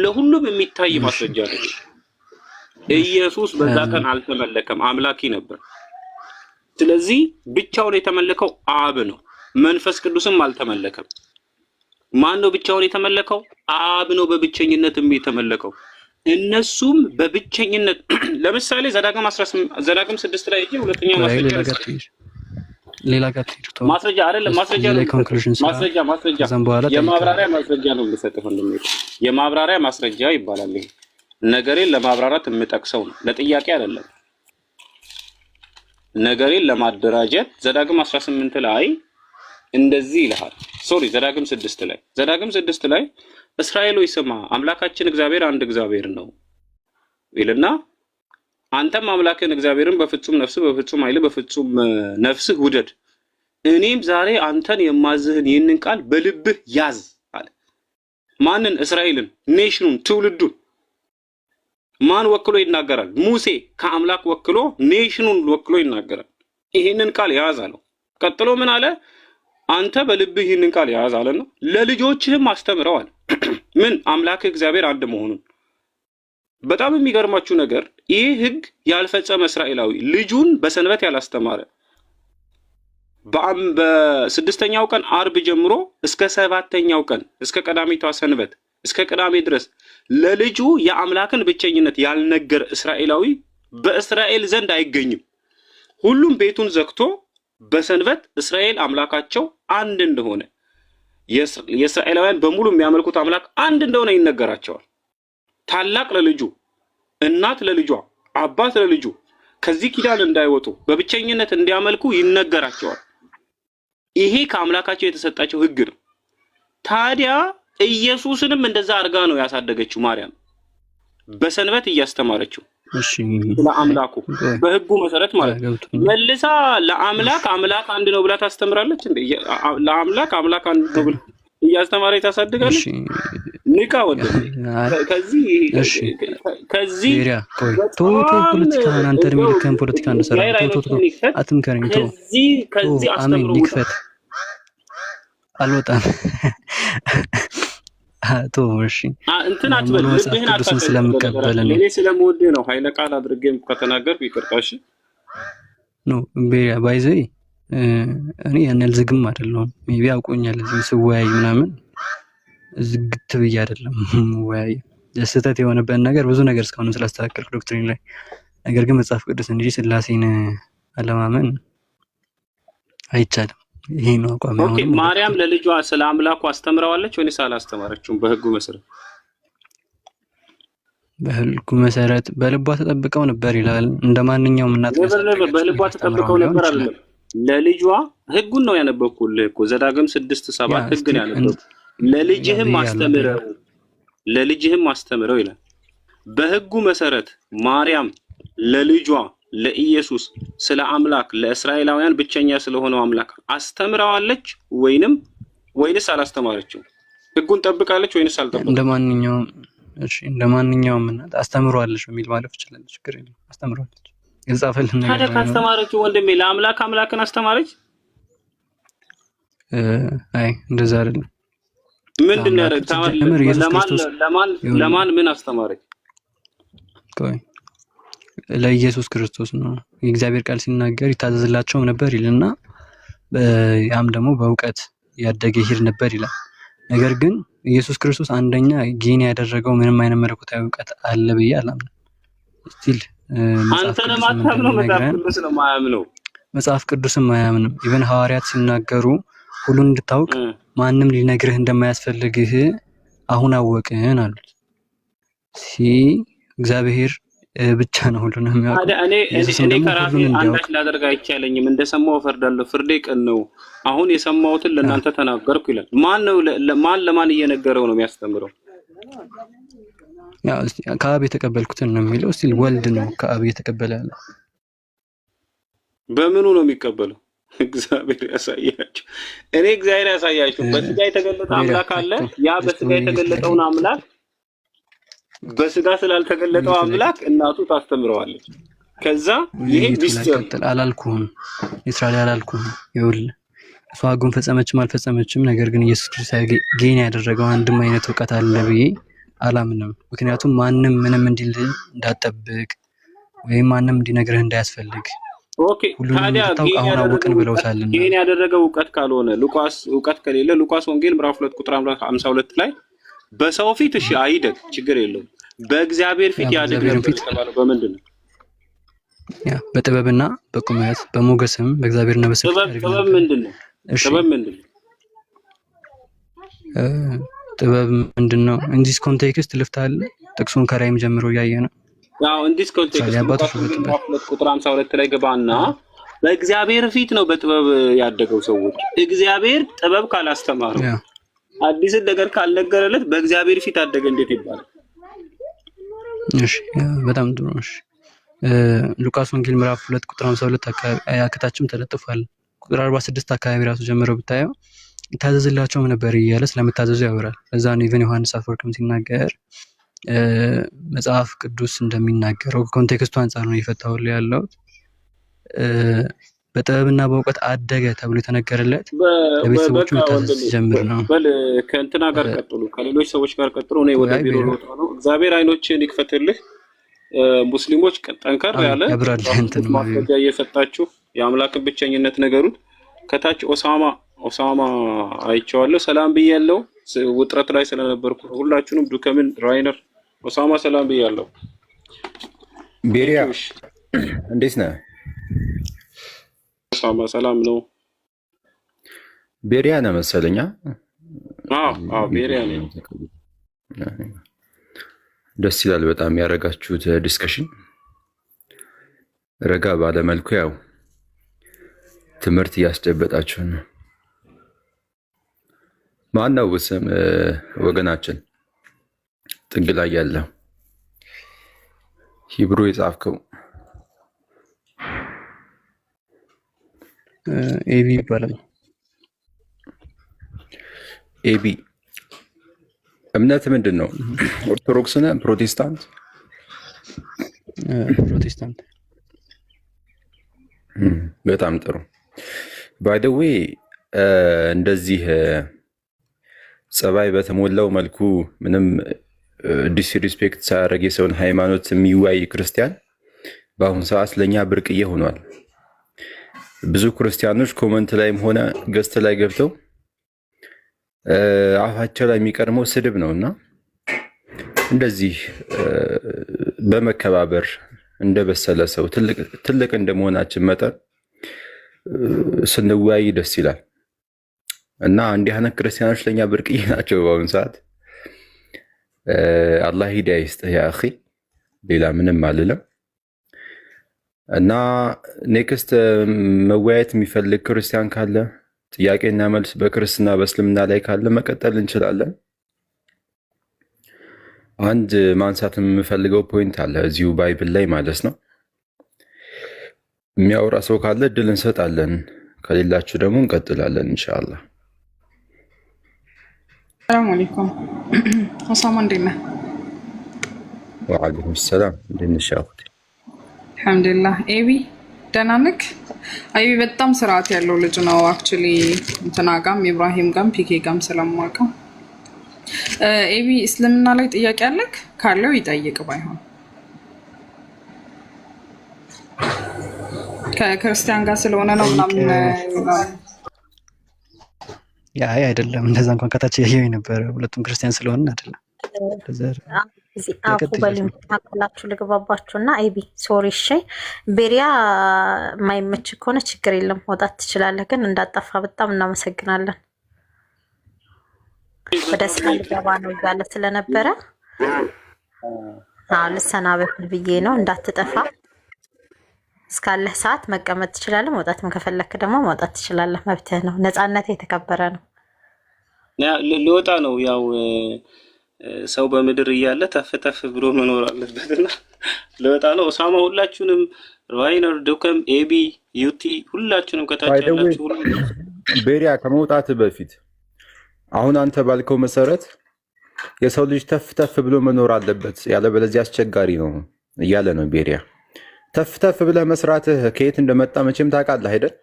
ለሁሉም የሚታይ ማስረጃ ነው። ኢየሱስ በዛ ቀን አልተመለከም፣ አምላኪ ነበር። ስለዚህ ብቻውን የተመለከው አብ ነው። መንፈስ ቅዱስም አልተመለከም። ማን ነው ብቻውን የተመለከው? አብ ነው በብቸኝነት የተመለከው። እነሱም በብቸኝነት ለምሳሌ ዘዳግም 6 ላይ እጂ ሁለተኛ ማስረጃ አይደለም ማስረጃ የማብራሪያ ማስረጃ ነው የምሰጥህ ወንድሜ። የማብራሪያ ማስረጃ ይባላል። ይሄ ነገሬን ለማብራራት የምጠቅሰው ነው፣ ለጥያቄ አይደለም። ነገሬን ለማደራጀት ዘዳግም 18 ላይ እንደዚህ ይልሃል። ዘዳግም 6 ላይ እስራኤል ሆይ ስማ፣ አምላካችን እግዚአብሔር አንድ እግዚአብሔር ነው ይልና አንተም አምላክን እግዚአብሔርን በፍጹም ነፍስህ፣ በፍጹም ኃይልህ፣ በፍጹም ነፍስህ ውደድ። እኔም ዛሬ አንተን የማዝህን ይህንን ቃል በልብህ ያዝ አለ። ማንን? እስራኤልን፣ ኔሽኑን፣ ትውልዱን። ማን ወክሎ ይናገራል? ሙሴ ከአምላክ ወክሎ ኔሽኑን ወክሎ ይናገራል። ይህንን ቃል ያዝ አለው። ቀጥሎ ምን አለ? አንተ በልብህ ይህንን ቃል ያዝ አለና ለልጆችህም አስተምረዋል። ምን? አምላክህ እግዚአብሔር አንድ መሆኑን። በጣም የሚገርማችሁ ነገር ይህ ሕግ ያልፈጸመ እስራኤላዊ ልጁን በሰንበት ያላስተማረ በስድስተኛው ቀን አርብ ጀምሮ እስከ 7ኛው ቀን እስከ ቀዳሚቷ ሰንበት እስከ ቅዳሜ ድረስ ለልጁ የአምላክን ብቸኝነት ያልነገረ እስራኤላዊ በእስራኤል ዘንድ አይገኝም። ሁሉም ቤቱን ዘግቶ በሰንበት እስራኤል አምላካቸው አንድ እንደሆነ የእስራኤላውያን በሙሉ የሚያመልኩት አምላክ አንድ እንደሆነ ይነገራቸዋል። ታላቅ ለልጁ፣ እናት ለልጇ፣ አባት ለልጁ ከዚህ ኪዳን እንዳይወጡ በብቸኝነት እንዲያመልኩ ይነገራቸዋል። ይሄ ከአምላካቸው የተሰጣቸው ሕግ ነው። ታዲያ ኢየሱስንም እንደዛ አድርጋ ነው ያሳደገችው ማርያም፣ በሰንበት እያስተማረችው ለአምላኩ በሕጉ መሰረት ማለት ነው። መልሳ ለአምላክ አምላክ አንድ ነው ብላ ታስተምራለች እንዴ? ለአምላክ አምላክ አንድ ነው ብላ እያስተማረች ታሳድጋለች። ንቃ ወደ ከዚህ ፖለቲካ አንተ ድምልከን ፖለቲካ እንደሰራ አትምከረኝ። ከዚህ አስተምሮ ይክፈት አልወጣም። እሺ እንትን አትበል። ልብህን አትፈል ስለምቀበል ነው። እኔ ስለምወድህ ነው ኃይለ ቃል አድርጌም ከተናገርኩ ይቅርታሽ ነው። ባይዘይ እኔ ያንል ዝግም አይደለሁም። ሜቢ አውቆኛል እዚህ ስወያይ ምናምን ዝግት ብዬ አይደለም ወይ ስህተት የሆነበት ነገር ብዙ ነገር እስካሁን ስላስተካከልኩ ዶክትሪን ላይ። ነገር ግን መጽሐፍ ቅዱስ እንጂ ስላሴን አለማመን አይቻልም። ይሄ ነው አቋም። ኦኬ ማርያም ለልጇ ስለ አምላኩ አስተምረዋለች ወይስ አላስተማረችውም? በሕጉ መሰረት በህጉ መሰረት በልቧ ተጠብቀው ነበር ይላል። እንደማንኛውም እናት በልቧ ተጠብቀው ነበር አይደለም። ለልጇ ህጉን ነው ያነበብኩልህ እኮ ዘዳግም 6:7 ህግን ያነበብኩ። ለልጅህም አስተምረው ይላል። በህጉ መሰረት ማርያም ለልጇ ለኢየሱስ ስለ አምላክ ለእስራኤላውያን ብቸኛ ስለሆነው አምላክ አስተምረዋለች ወይንስ አላስተማረችው? ህጉን ጠብቃለች ወይንስ አልጠበቀችም? እንደማንኛውም እናት አስተምሯለች በሚል ማለፍ ይችላል። ችግር የለም። አስተምሯለች የጻፈልን ነገር ታዲያ ካስተማረችው ወንድሜ ለአምላክ አምላክን አስተማረች? አይ እንደዛ አይደለም። ምንድን ነው ለማን ምን አስተማረች? ቆይ ለኢየሱስ ክርስቶስ ነው። የእግዚአብሔር ቃል ሲናገር ይታዘዝላቸውም ነበር ይልና ያም ደግሞ በእውቀት ያደገ ይሄድ ነበር ይላል። ነገር ግን ኢየሱስ ክርስቶስ አንደኛ ጌን ያደረገው ምንም አይነት መለኮታዊ እውቀት አለ ብዬ አላምንም። ስቲል አንተ ለማታምነው መጽሐፍ ቅዱስም አያምንም። ኢቨን ሐዋርያት ሲናገሩ ሁሉን እንድታውቅ ማንም ሊነግርህ እንደማያስፈልግህ አሁን አወቅን አሉት። እግዚአብሔር ብቻ ነው ሁሉንም የሚያውቀው። እኔ ከራሴ አንዳች ላደርግ አይቻለኝም፣ እንደሰማው እፈርዳለሁ፣ ፍርዴ ቅን ነው። አሁን የሰማሁትን ለእናንተ ተናገርኩ ይላል። ማን ለማን እየነገረው ነው የሚያስተምረው? ያው ከአብ የተቀበልኩትን ነው የሚለው። እስቲ ወልድ ነው ከአብ እየተቀበለ ያለው። በምኑ ነው የሚቀበለው? እግዚአብሔር ያሳያችሁ። እኔ እግዚአብሔር ያሳያችሁ። በስጋ የተገለጠ አምላክ አለ። ያ በስጋ የተገለጠውን አምላክ በስጋ ስላልተገለጠው አምላክ እናቱ ታስተምረዋለች። ከዛ ይሄ ሚስጥር አላልኩም እስራኤል አላልኩም። ይኸውልህ እሷ ግን ፈጸመችም አልፈጸመችም፣ ነገር ግን ኢየሱስ ክርስቶስ ጌን ያደረገው አንድም አይነት እውቀት አለ ብዬ አላምንም። ምክንያቱም ማንም ምንም እንዲል እንዳትጠብቅ ወይም ማንም እንዲነግርህ እንዳያስፈልግ ታዲያ አሁን አወቅን ብለውታልና ጌን ያደረገው እውቀት ካልሆነ ሉቃስ እውቀት ከሌለ ሉቃስ ወንጌል ምዕራፍ 2 ቁጥር 52 ላይ በሰው ፊት እሺ አይደግ ችግር የለውም፣ በእግዚአብሔር ፊት ያደግ ነበር የተባለው በምንድን ነው? ያ በጥበብና በቁመት በሞገስም በእግዚአብሔርና በሰው ጥበብ ምንድነው? ጥበብ ምንድነው? እንዲስ ኮንቴክስት ልፍታል ጥቅሱን ከራይም ጀምሮ ያየ ነው። ያው እንዲስ ኮንቴክስት ቁጥር 52 ላይ ገባና በእግዚአብሔር ፊት ነው በጥበብ ያደገው። ሰዎች እግዚአብሔር ጥበብ ካላስተማረው አዲስ ነገር ካልነገረለት በእግዚአብሔር ፊት አደገ እንዴት ይባላል? እሺ በጣም ጥሩ። እሺ ሉቃስ ወንጌል ምዕራፍ 2 ቁጥር 52 አካባቢ አያከታችም ተለጥፏል። ቁጥር 46 አካባቢ ራሱ ጀምሮ ብታየው ይታዘዝላቸውም ነበር እያለ ስለመታዘዙ ያወራል። እዛ ነው ኢቭን ዮሐንስ አፈወርቅም ሲናገር መጽሐፍ ቅዱስ እንደሚናገረው ኮንቴክስቱ አንፃር ነው እየፈታው ያለው። በጥበብና በእውቀት አደገ ተብሎ የተነገረለት ለቤተሰቦቹ ይታዘዝ ጀምር ነው። ከእንትና ጋር ቀጥሉ፣ ከሌሎች ሰዎች ጋር ቀጥሉ። እኔ ወደ ቢሮ ልወጣ ነው። እግዚአብሔር አይኖችን ይክፈትልህ። ሙስሊሞች ጠንከር ያለ ማስረጃ እየሰጣችሁ የአምላክን ብቸኝነት ነገሩት። ከታች ኦሳማ አይቼዋለሁ። ሰላም ብያለሁ። ውጥረት ላይ ስለነበርኩ ሁላችሁንም ዱከምን ራይነር ኦሳማ ሰላም ብያለሁ። ቤሪያ እንዴት ነህ? ኦሳማ ሰላም ነው። ቤሪያ ነህ መሰለኛ። አዎ ቤሪያ ነኝ። ደስ ይላል በጣም ያደረጋችሁት ዲስከሽን ረጋ ባለ መልኩ ያው ትምህርት እያስጨበጣችሁ ነው። ማነው ስም ወገናችን ጥግ ላይ ያለው ሂብሩ የጻፍከው? ኤቢ ይባላል። ኤቢ እምነት ምንድን ነው? ኦርቶዶክስ ነህ? ፕሮቴስታንት? ፕሮቴስታንት። በጣም ጥሩ። ባይ ዘ ዌይ እንደዚህ ጸባይ በተሞላው መልኩ ምንም ዲስሪስፔክት ሳያደርግ የሰውን ሃይማኖት የሚዋይ ክርስቲያን በአሁኑ ሰዓት ለእኛ ብርቅዬ ሆኗል። ብዙ ክርስቲያኖች ኮመንት ላይም ሆነ ገስት ላይ ገብተው አፋቸው ላይ የሚቀርመው ስድብ ነው እና እንደዚህ በመከባበር እንደበሰለ ሰው ትልቅ እንደመሆናችን መጠን ስንወያይ ደስ ይላል እና እንዲህ አይነት ክርስቲያኖች ለእኛ ብርቅዬ ናቸው በአሁኑ ሰዓት። አላህ ሂዳያ ይስጥህ ያ አኺ። ሌላ ምንም አልልም። እና ኔክስት መወያየት የሚፈልግ ክርስቲያን ካለ ጥያቄና መልስ በክርስትና በእስልምና ላይ ካለ መቀጠል እንችላለን። አንድ ማንሳት የምፈልገው ፖይንት አለ እዚሁ ባይብል ላይ ማለት ነው። የሚያወራ ሰው ካለ እድል እንሰጣለን፣ ከሌላችሁ ደግሞ እንቀጥላለን ኢንሻአላህ። ሰላም አለይኩም አሳማ እንዴት ነህ? ወአለይኩም ሰላም እንዴት ነሽ አኽቲ? አልሐምዱሊላህ። ኤቢ ደህና ነህ? አይቢ በጣም ስርዓት ያለው ልጅ ነው። አክቹሊ እንትና ጋም ኢብራሂም ጋም ፒኬ ጋም ስለማውቀው። ኤቢ እስልምና ላይ ጥያቄ አለክ? ካለው ይጠይቅ፣ ባይሆን ከክርስቲያን ጋር ስለሆነ ነው ምናምን። ያ አይደለም፣ እንደዛ እንኳን ከታች ያየው ነበር። ሁለቱም ክርስቲያን ስለሆነ አይደለም። እዚህ አፉ በሉኝ ታከላችሁ ልግባባችሁና አይቢ ሶሪ። እሺ ቤሪያ ማይመች ከሆነ ችግር የለም መውጣት ትችላለህ፣ ግን እንዳጠፋ በጣም እናመሰግናለን። ወደ ስራ ልገባ ነው እያለ ስለነበረ ልሰናበት ብዬ ነው። እንዳትጠፋ እስካለህ ሰዓት መቀመጥ ትችላለህ። መውጣትም ከፈለክ ደግሞ መውጣት ትችላለህ፣ መብትህ ነው። ነፃነት የተከበረ ነው። ልወጣ ነው። ያው ሰው በምድር እያለ ተፍ ብሎ መኖር አለበትና ልወጣ ነው። ኦሳማ ሁላችሁንም፣ ራይነር ዶከም፣ ኤቢ፣ ዩቲ ሁላችሁንም ከታች ያላችሁ ሁሉ ቤሪያ ከመውጣት በፊት አሁን አንተ ባልከው መሰረት የሰው ልጅ ተፍ ብሎ መኖር አለበት፣ ያለበለዚያ አስቸጋሪ ነው እያለ ነው ቤሪያ። ተፍ ብለህ መስራትህ ከየት እንደመጣ መቼም ታውቃለህ አይደል?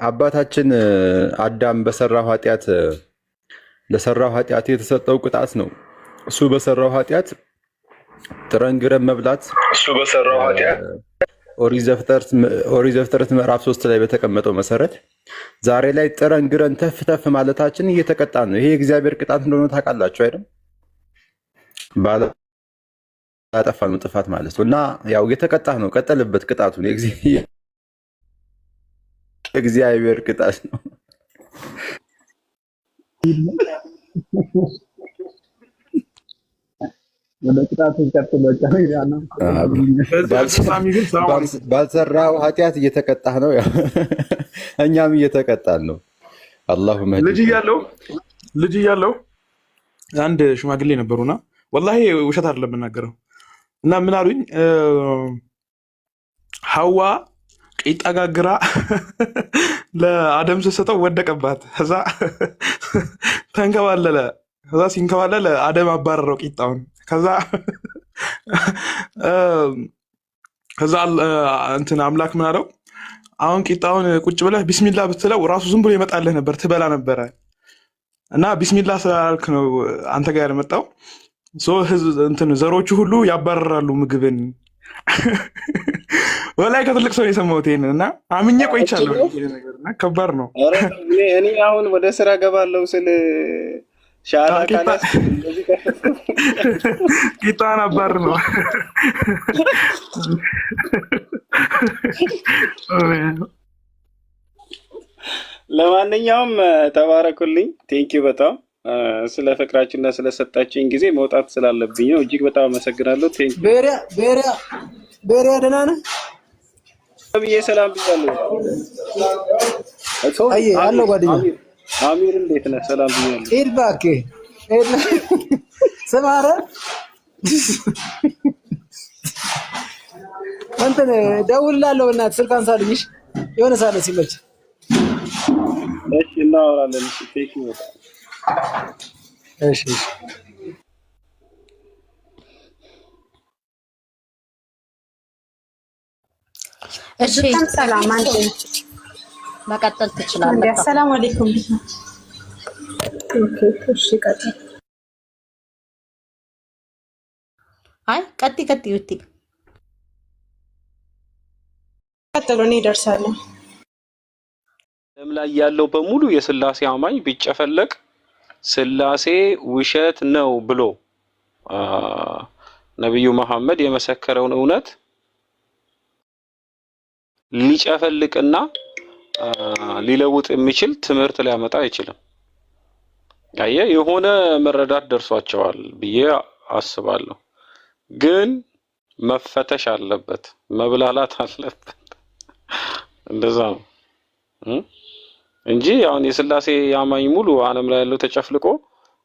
አባታችን አዳም ለሰራው ኃጢአት የተሰጠው ቅጣት ነው። እሱ በሰራው ኃጢአት ጥረንግረን መብላት ኦሪት ዘፍጥረት ምዕራፍ 3 ላይ በተቀመጠው መሰረት ዛሬ ላይ ጥረንግረን ተፍ ማለታችን እየተቀጣን ነው። ይሄ የእግዚአብሔር ቅጣት እንደሆነ ታውቃላችሁ አይደል? ባላጠፋነው ጥፋት ማለት ነው። እና ያው እየተቀጣህ ነው። ቀጠልበት ቅጣቱን። የእግዚአብሔር ቅጣት ነው። ባልሰራው ኃጢአት እየተቀጣህ ነው። እኛም እየተቀጣን ነው። አላሁመ ልጅ እያለሁ አንድ ሽማግሌ ነበሩና ወላሂ ውሸት አይደለም የምናገረው። እና ምን አሉኝ? ሐዋ ቂጣ ጋግራ ለአደም ስትሰጠው ወደቀባት። ከዛ ተንከባለለ። ከዛ ሲንከባለል አደም አባረረው ቂጣውን። ከዛ እንትን አምላክ ምን አለው? አሁን ቂጣውን ቁጭ ብለህ ቢስሚላህ ብትለው ራሱ ዝም ብሎ ይመጣልህ ነበር፣ ትበላ ነበረ። እና ቢስሚላህ ስላልክ ነው አንተ ጋር ያልመጣው። እንትን ዘሮቹ ሁሉ ያባረራሉ ምግብን። ወላሂ ከትልቅ ሰው የሰማሁት ይሄንን እና አምኜ ቆይቻለሁ። ነገርና ከባድ ነው። እኔ አሁን ወደ ስራ ገባለሁ ስል ሻላ ካላስ ቂጣን አባር ነው። ለማንኛውም ተባረኩልኝ። ቴንኪው በጣም ስለ ፍቅራችሁና ስለሰጣችሁኝ ጊዜ መውጣት ስላለብኝ ነው። እጅግ በጣም አመሰግናለሁ። ቴንኪው። ቤሪያ ደህና ነህ? ብዬ ሰላም ብያለሁ። አለ ጓደኛ አሚር እንዴት ነህ? ሰላም ብያለሁ። ሂድ እባክህ ስማ፣ ኧረ እንትን ደውልልሃለሁ። በእናትህ ስልክ አንሳልኝ የሆነ ሳለ ሲመች። እሺ እናወራለን። እሺ ቴንኪው። እሺ እሺ ሰላም አንተ መቀጠል ትችላለህ። ሰላም አለይኩም። ኦኬ እሺ ቀጥል። አይ ቀጥይ ውቲ ቀጥሎ እኔ እደርሳለሁ። ዓለም ላይ ያለው በሙሉ የስላሴ አማኝ ቢጨፈለቅ ስላሴ ውሸት ነው ብሎ ነብዩ መሐመድ የመሰከረውን እውነት ሊጨፈልቅና ሊለውጥ የሚችል ትምህርት ሊያመጣ አይችልም። አየህ የሆነ መረዳት ደርሷቸዋል ብዬ አስባለሁ። ግን መፈተሽ አለበት፣ መብላላት አለበት። እንደዛ ነው እንጂ አሁን የሥላሴ አማኝ ሙሉ ዓለም ላይ ያለው ተጨፍልቆ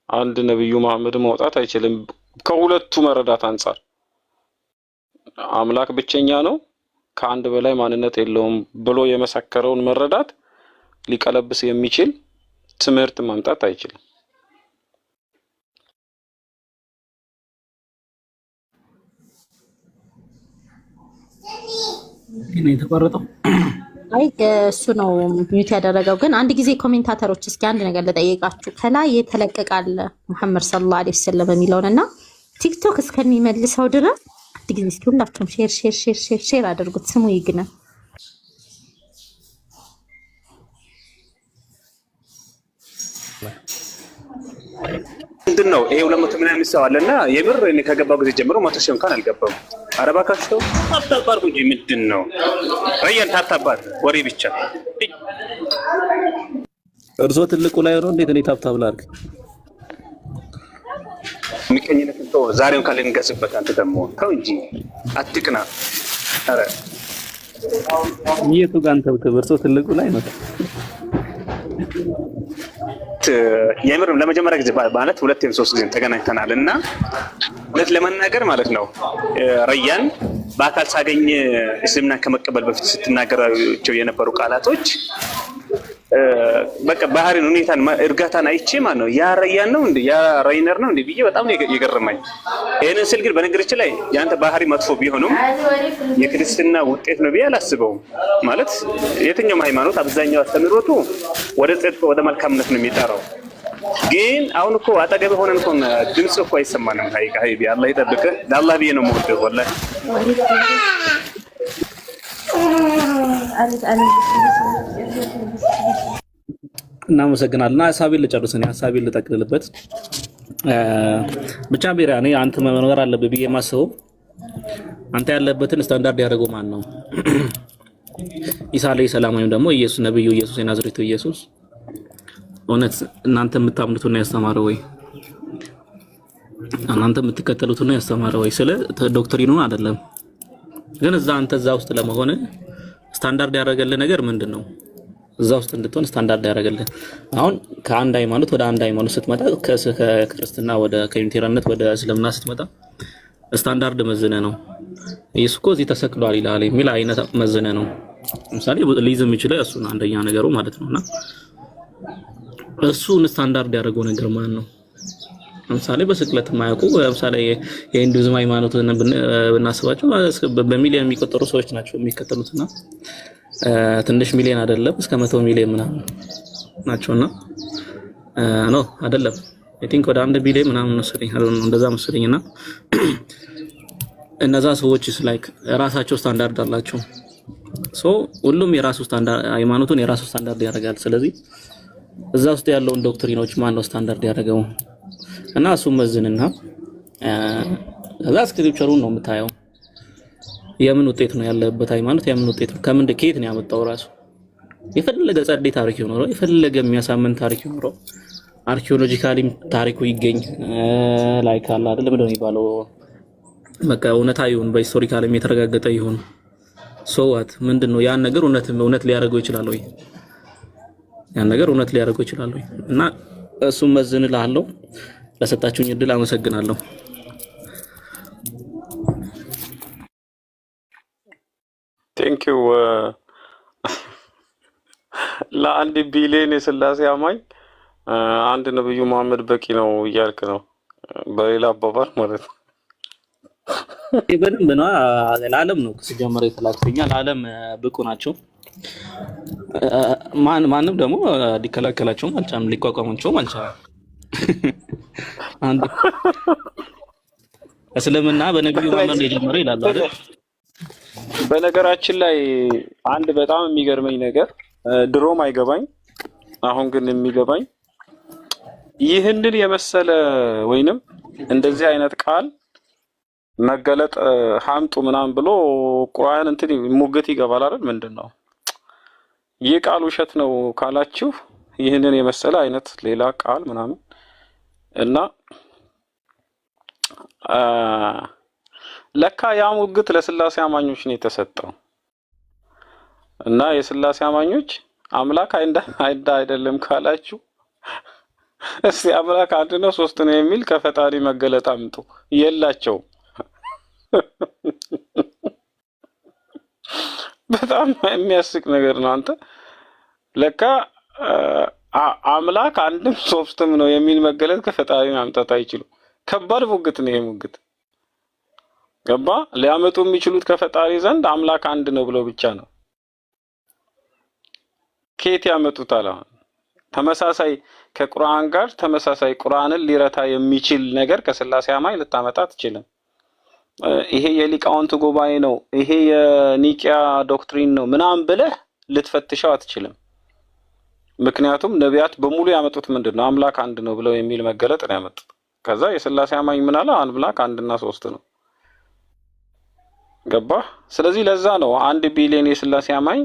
አንድ ነብዩ መሐመድ መውጣት አይችልም። ከሁለቱ መረዳት አንጻር አምላክ ብቸኛ ነው፣ ከአንድ በላይ ማንነት የለውም ብሎ የመሰከረውን መረዳት ሊቀለብስ የሚችል ትምህርት ማምጣት አይችልም። ግን የተቋረጠው አይ እሱ ነው ሚዩት ያደረገው። ግን አንድ ጊዜ ኮሜንታተሮች እስኪ አንድ ነገር ልጠይቃችሁ። ከላይ የተለቀቃል መሐመድ ሰለላሁ ዐለይሂ ወሰለም የሚለውንና ቲክቶክ እስከሚመልሰው ድረስ አንድ ጊዜ እስኪ ሁላችሁም ሼር አድርጉት። ስሙ ይግነ ምንድን ነው ይሄ 200 ምናምን ሰው አለና የምር እኔ ከገባው ጊዜ ጀምሮ 100 ሺህ እንኳን አልገባም። አረባካችሁ ታታባር እንጂ ምንድን ነው ረያን ታታባር ወሬ ብቻ። እርሶ ትልቁ ላይ ነው እንዴት እኔ ታብታብ ላድርግ? ምቀኝነት ነው ዛሬውን ካለ እንገስበት። አንተ ደግሞ ተው እንጂ አትቅና። አረ የቱ ጋር አንተ እርሶ ትልቁ ላይ ነው? የምርም ለመጀመሪያ ጊዜ ማለት 2 ወይም 3 ጊዜ ተገናኝተናል እና እውነት ለመናገር ማለት ነው ረያን በአካል ሳገኝ እስልምና ከመቀበል በፊት ስትናገራቸው የነበሩ ቃላቶች በቃ ባህሪን ሁኔታን እርጋታን አይቼ ማለት ነው ያ ረያን ነው እንዴ ያ ራይነር ነው እንዴ ብዬ በጣም ነው የገረመኝ። ይሄንን ስል ግን በነገራችን ላይ ያንተ ባህሪ መጥፎ ቢሆንም የክርስትና ውጤት ነው ብዬ አላስበውም። ማለት የትኛውም ሃይማኖት አብዛኛው አስተምህሮቱ ወደ ጽድቅ ወደ መልካምነት ነው የሚጠራው። ግን አሁን እኮ አጠገብ ሆነን እኮ ድምጽ እኮ አይሰማንም። ሀይቢ አላህ ይጠብቅህ። ለአላህ ብዬ ነው የምወደው ወላሂ። እናመሰግናለን። ሀሳቤን ልጨርስ፣ እኔ ሀሳቤን ልጠቅልልበት ብቻ። ቢራ እኔ አንተ መኖር አለብህ ብዬ የማስበው አንተ ያለበትን ስታንዳርድ ያደረገው ማን ነው? ኢሳ አለይሂ ሰላም ወይም ደግሞ ኢየሱስ ነብዩ ኢየሱስ የናዝሬቱ ኢየሱስ እውነት እናንተ የምታምኑት ነው ያስተማረው ወይ? እናንተ የምትከተሉት ነው ያስተማረው ወይ? ስለ ዶክትሪኑን አይደለም ግን አንተ እዛ ውስጥ ለመሆን ስታንዳርድ ያደረገልህ ነገር ምንድነው? እዛ ውስጥ እንድትሆን ስታንዳርድ ያደረገልህ አሁን ከአንድ ሃይማኖት ወደ አንድ ሃይማኖት ስትመጣ ከክርስትና ወደ ከዩኒቴራነት ወደ እስልምና ስትመጣ ስታንዳርድ መዝነ ነው። ኢየሱስ እኮ እዚህ ተሰቅሏል ይላል የሚል አይነት መዝነ ነው። ለምሳሌ ሊዝም ይችላል እሱን አንደኛ ነገሩ ማለት ነውና እሱን ስታንዳርድ ያደረገው ነገር ማን ነው? ለምሳሌ በስቅለት ማያውቁ ለምሳሌ የሂንዱይዝም ሃይማኖትን ብናስባቸው በሚሊዮን የሚቆጠሩ ሰዎች ናቸው የሚከተሉትና ትንሽ ሚሊዮን አይደለም እስከ 100 ሚሊዮን ምናምን ናቸውና ነው አይደለም አይ ቲንክ ወደ 1 ቢሊዮን ምናምን መሰለኝ እንደዛ መሰለኝና እነዛ ሰዎችስ ላይክ ራሳቸው ስታንዳርድ አላቸው። ሶ ሁሉም የራሱ ስታንዳርድ ሃይማኖቱን የራሱ ስታንዳርድ ያደርጋል። ስለዚህ እዛ ውስጥ ያለውን ዶክትሪኖች ማን ነው ስታንዳርድ ያደረገው? እና እሱ መዝንና እዛ ስክሪፕቸሩን ነው የምታየው። የምን ውጤት ነው ያለበት ሃይማኖት የምን ውጤት ነው ከምን ከየት ነው ያመጣው? ራሱ የፈለገ ጸዴ ታሪክ ይኖረው የፈለገ የሚያሳምን ታሪክ ይኖረው አርኪኦሎጂካሊ ታሪኩ ይገኝ ላይክ አለ አይደል ምንድነው የሚባለው በቃ እውነታዊውን በሂስቶሪካሊ የተረጋገጠ ይሁን ሶዋት ምንድነው ያን ነገር እውነት ሊያደርገው ይችላል ወይ? ያን ነገር እውነት ሊያደርገው ይችላል ወይ? እና እሱም መዝንልሃለሁ። ለሰጣችሁኝ እድል አመሰግናለሁ። ቴንክ ዩ። ለአንድ ቢሊዮን የሥላሴ አማኝ አንድ ነብዩ መሐመድ በቂ ነው እያልክ ነው በሌላ አባባል ማለት ነው። በደንብ ነው ለዓለም ነው ሲጀመር የተላከኛ ለዓለም ብቁ ናቸው። ማንም ደግሞ ሊከላከላቸውም አልቻለም ሊቋቋማቸውም አልቻለም። አንድ እስልምና በነብዩ መሐመድ የጀመረ ይላል አይደል? በነገራችን ላይ አንድ በጣም የሚገርመኝ ነገር ድሮም አይገባኝ አሁን ግን የሚገባኝ ይህንን የመሰለ ወይንም እንደዚህ አይነት ቃል መገለጥ ሀምጡ ምናምን ብሎ ቁርአን እንትን ሙግት ይገባል አይደል? ምንድነው ይህ ቃል ውሸት ነው ካላችሁ ይህንን የመሰለ አይነት ሌላ ቃል ምናምን እና ለካ ያ ሙግት ለስላሴ አማኞች ነው የተሰጠው። እና የስላሴ አማኞች አምላክ አይዳ አይደለም ካላችሁ እስቲ አምላክ አንድ ነው ሶስት ነው የሚል ከፈጣሪ መገለጥ አምጡ። የላቸው። በጣም የሚያስቅ ነገር ነው። አንተ ለካ አምላክ አንድም ሶስትም ነው የሚል መገለጥ ከፈጣሪ ማምጣት አይችሉም። ከባድ ሙግት ነው ይሄ ሙግት። ገባ? ሊያመጡ የሚችሉት ከፈጣሪ ዘንድ አምላክ አንድ ነው ብለው ብቻ ነው። ከየት ያመጡታል? አሁን ተመሳሳይ ከቁርአን ጋር ተመሳሳይ ቁርአንን ሊረታ የሚችል ነገር ከስላሴ አማኝ ልታመጣ አትችልም። ይሄ የሊቃውንት ጉባኤ ነው፣ ይሄ የኒቂያ ዶክትሪን ነው ምናምን ብለህ ልትፈትሸው አትችልም። ምክንያቱም ነቢያት በሙሉ ያመጡት ምንድነው? አምላክ አንድ ነው ብለው የሚል መገለጥ ነው ያመጡት። ከዛ የስላሴ አማኝ ምን አለ? አምላክ አንድና ሶስት ነው። ገባ? ስለዚህ ለዛ ነው 1 ቢሊዮን የስላሴ አማኝ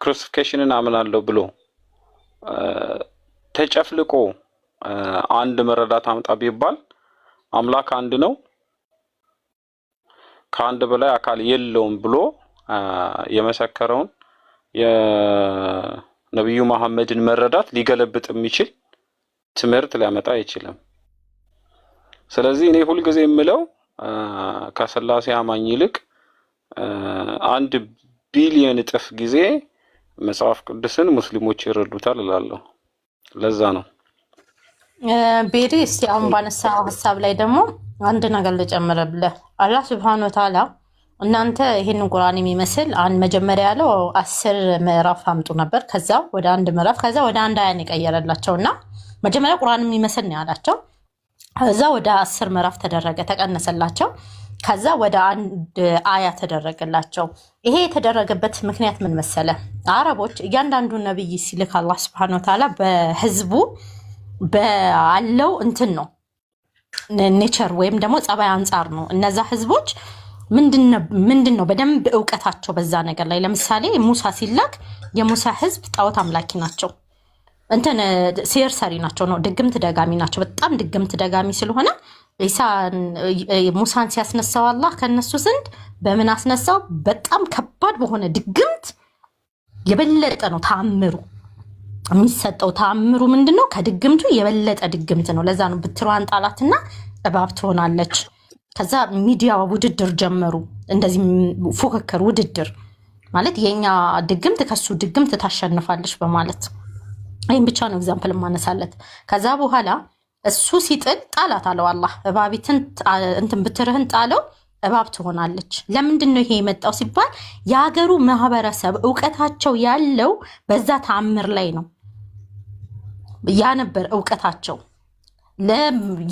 ክሩሲፊኬሽንን አምናለሁ ብሎ ተጨፍልቆ አንድ መረዳት አምጣ ቢባል አምላክ አንድ ነው ከአንድ በላይ አካል የለውም ብሎ የመሰከረውን የነብዩ መሐመድን መረዳት ሊገለብጥ የሚችል ትምህርት ሊያመጣ አይችልም። ስለዚህ እኔ ሁሉ ጊዜ የምለው ከስላሴ አማኝ ይልቅ 1 ቢሊዮን እጥፍ ጊዜ መጽሐፍ ቅዱስን ሙስሊሞች ይረዱታል እላለሁ። ለዛ ነው ቤሪ እስቲ አሁን ባነሳው ሐሳብ ላይ ደግሞ አንድ ነገር ልጨምርልህ። አላህ Subhanahu Wa Ta'ala እናንተ ይሄን ቁርአን የሚመስል መጀመሪያ ያለው 10 ምዕራፍ አምጡ ነበር። ከዛ ወደ 1 ምዕራፍ ከዛ ወደ 1 አያን ይቀየረላቸውና መጀመሪያ ቁርአን የሚመስል ነው ያላቸው። ከዛ ወደ 10 ምዕራፍ ተደረገ ተቀነሰላቸው። ከዛ ወደ 1 አያ ተደረገላቸው። ይሄ የተደረገበት ምክንያት ምን መሰለ? አረቦች እያንዳንዱ ነብይ ሲልክ አላህ Subhanahu Wa Ta'ala በህዝቡ ባለው እንትን ነው ኔቸር ወይም ደግሞ ጸባይ አንፃር ነው። እነዛ ህዝቦች ምንድነው በደንብ ዕውቀታቸው በዛ ነገር ላይ። ለምሳሌ ሙሳ ሲላክ የሙሳ ህዝብ ጣዖት አምላኪ ናቸው። እንትን ሴር ሰሪ ናቸው ነው ድግምት ደጋሚ ናቸው። በጣም ድግምት ደጋሚ ስለሆነ ሙሳን ሲያስነሳው አላህ ከነሱ ዘንድ በምን አስነሳው? በጣም ከባድ በሆነ ድግምት የበለጠ ነው ተአምሩ የሚሰጠው። ተአምሩ ምንድነው? ከድግምቱ የበለጠ ድግምት ነው። ለዛ ነው ብትሯን ጣላትና እባብ ትሆናለች። ከዛ ሚዲያ ውድድር ጀመሩ። እንደዚህ ፉክክር ውድድር ማለት የኛ ድግምት ከሱ ድግምት ታሸንፋለች በማለት ይሄን ብቻ ነው ኤግዛምፕል ማነሳለት። ከዛ በኋላ እሱ ሲጥል ጣላት አለው አላህ። እባቢትን እንትን ብትርህን ጣለው እባብ ትሆናለች። ለምንድን ነው ይሄ የመጣው ሲባል የሀገሩ ማህበረሰብ ዕውቀታቸው ያለው በዛ ተአምር ላይ ነው። ያ ነበር ዕውቀታቸው።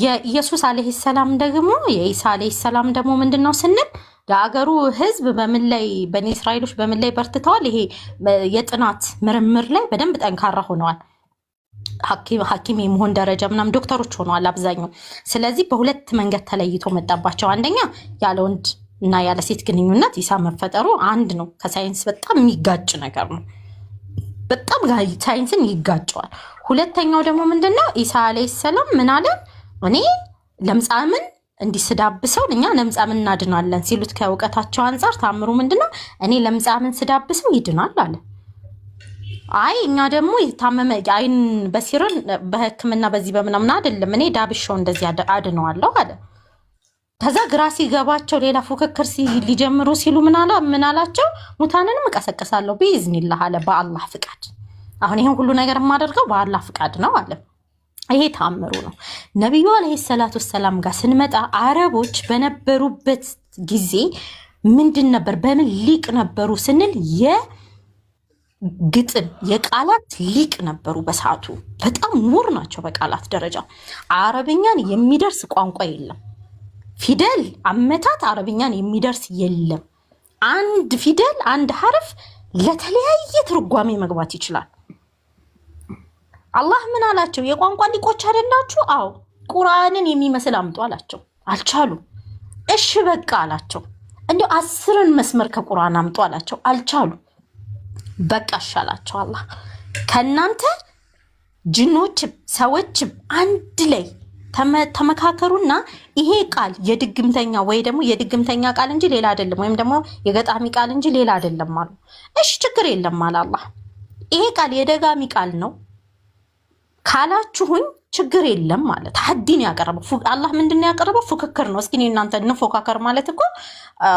የኢየሱስ አለይሂ ሰላም ደግሞ የኢሳ አለይሂ ሰላም ደግሞ ምንድነው ስንል ለሀገሩ ህዝብ በምን ላይ በኒ እስራኤሎች በምን ላይ በርትተዋል? ይሄ የጥናት ምርምር ላይ በደንብ ጠንካራ ሆነዋል። ሐኪም የመሆን ደረጃ ምናምን ዶክተሮች ሆነዋል አብዛኛው። ስለዚህ በሁለት መንገድ ተለይቶ መጣባቸው። አንደኛ ያለ ወንድ እና ያለ ሴት ግንኙነት ኢሳ መፈጠሩ አንድ ነው። ከሳይንስ በጣም የሚጋጭ ነገር ነው። በጣም ሳይንስን ይጋጨዋል። ሁለተኛው ደግሞ ምንድነው? ኢሳ አለይሂ ሰላም ምን አለ? እኔ ለምጻምን እንዲስዳብሰው እኛ ለምጻምን እናድናለን ሲሉት ከዕውቀታቸው አንፃር ታምሩ ምንድነው? እኔ ለምጻምን ስዳብሰው ይድናል አለ። አይ እኛ ደግሞ የታመመ አይን በሲርን በህክምና በዚህ በምናምን አይደለም እኔ ዳብሻው እንደዚህ አድነዋለሁ አለ። ከዛ ግራ ሲገባቸው ሌላ ፉክክር ሊጀምሩ ሲሉ ምን አላቸው? ሙታንንም እቀሰቅሳለሁ ቢኢዝኒላህ አለ፣ በአላህ ፍቃድ። አሁን ይሄን ሁሉ ነገር የማደርገው በአላህ ፍቃድ ነው አለ። ይሄ ታምሩ ነው። ነብዩ አለይሂ ሰላቱ ሰላም ጋር ስንመጣ አረቦች በነበሩበት ጊዜ ምንድን ነበር? በምን ሊቅ ነበሩ ስንል የግጥም የቃላት ሊቅ ነበሩ። በሰዓቱ በጣም ምሁር ናቸው በቃላት ደረጃ። አረብኛን የሚደርስ ቋንቋ የለም። ፊደል አመታት አረብኛን የሚደርስ የለም። አንድ ፊደል አንድ ሐርፍ ለተለያየ ትርጓሜ መግባት ይችላል። አላህ ምን አላቸው? የቋንቋ ሊቆች አይደላችሁ? አዎ ቁርአንን የሚመስል አምጡ አላቸው። አልቻሉም። እሺ በቃ አላቸው። እንዲሁ 10 መስመር ከቁርአን አምጡ አላቸው። አልቻሉም። በቃ አሻላቸው አላህ ከናንተ ጅኖችም ሰዎችም አንድ ላይ ተመካከሩና ይሄ ቃል የድግምተኛ ወይ ደግሞ የድግምተኛ ቃል እንጂ ሌላ አይደለም፣ ወይም ደግሞ የገጣሚ ቃል እንጂ ሌላ አይደለም አሉ። እሺ ችግር የለም አለ አላህ። ይሄ ቃል የደጋሚ ቃል ነው ካላችሁኝ ችግር የለም ማለት ተሐዲን ያቀርበው አላህ። ምንድነው ያቀርበው? ፉክክር ነው። እስኪ እናንተ እንፎካከር ማለት እኮ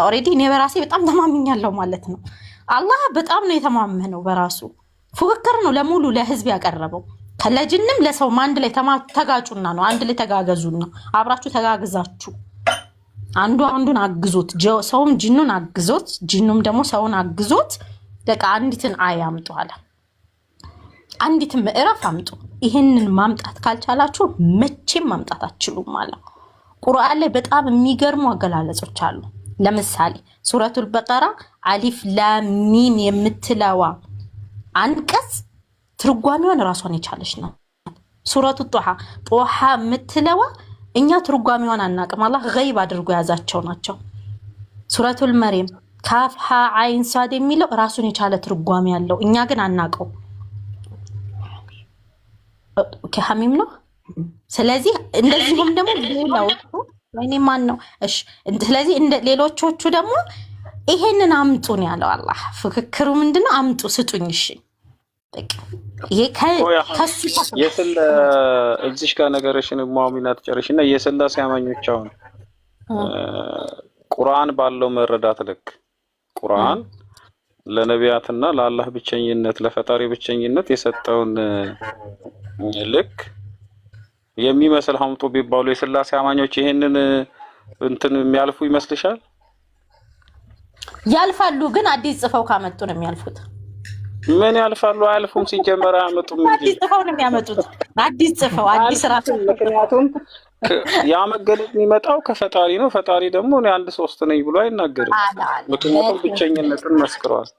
ኦሬዲ እኔ በራሴ በጣም ተማምኛለሁ ማለት ነው። አላህ በጣም ነው የተማመነው በራሱ። ፉክክር ነው ለሙሉ ለህዝብ ያቀረበው። ከለጅንም ለሰው አንድ ላይ ተጋጩና ነው፣ አንድ ላይ ተጋገዙና አብራችሁ ተጋግዛችሁ አንዱ አንዱን አግዞት፣ ሰውም ጅኑን አግዞት፣ ጅኑም ደግሞ ሰውን አግዞት በቃ አንዲትን አያ አምጡ አለ። አንዲትን ምዕራፍ አምጡ። ይሄንን ማምጣት ካልቻላችሁ መቼም ማምጣት አትችሉም ማለት። ቁርአን ላይ በጣም የሚገርሙ አገላለጾች አሉ። ለምሳሌ ሱረቱል በቀራ አሊፍ ላም ሚም የምትለዋ አንቀጽ ትርጓሜዋን ራሷን የቻለች ነው። ሱረቱ ጦሃ የምትለዋ እኛ ትርጓሜዋን አናቅም፣ አላህ ገይብ አድርጎ የያዛቸው ናቸው። ሱረቱል መርየም ካፍ ሀ አይን ሷድ የሚለው ራሱን የቻለ ትርጓሜ ያለው እኛ ግን አናቀው። ከሐሚም ነው። ስለዚህ እንደዚሁም ደግሞ ሌላዎቹ ወይኔ ማን ነው? እሺ ስለዚህ ሌሎቹ ደግሞ ይሄንን አምጡን ያለው አላህ። ፍክክሩ ምንድነው? አምጡ ስጡኝ። እሺ በቃ ይሄ ከሱ የስለ እዚህ ጋር ነገርሽን ሙአሚናት ጨርሽና የስላሴ አማኞች አሁን ቁርአን ባለው መረዳት ልክ ቁርአን ለነቢያትና ለአላህ ብቸኝነት ለፈጣሪ ብቸኝነት የሰጠውን ልክ የሚመስል ሀምጦ ቢባሉ የስላሴ አማኞች ይሄንን እንትን የሚያልፉ ይመስልሻል? ያልፋሉ፣ ግን አዲስ ጽፈው ካመጡ ነው የሚያልፉት። ምን ያልፋሉ? አያልፉም። ሲጀመር አያመጡም እንጂ አዲስ ጽፈው ነው የሚያመጡት። አዲስ ጽፈው አዲስ ራሱ። ምክንያቱም ያ መገለጥ የሚመጣው ከፈጣሪ ነው። ፈጣሪ ደግሞ እኔ አንድ ሶስት ነኝ ብሎ አይናገርም። ምክንያቱም ብቸኝነትን መስክሯል።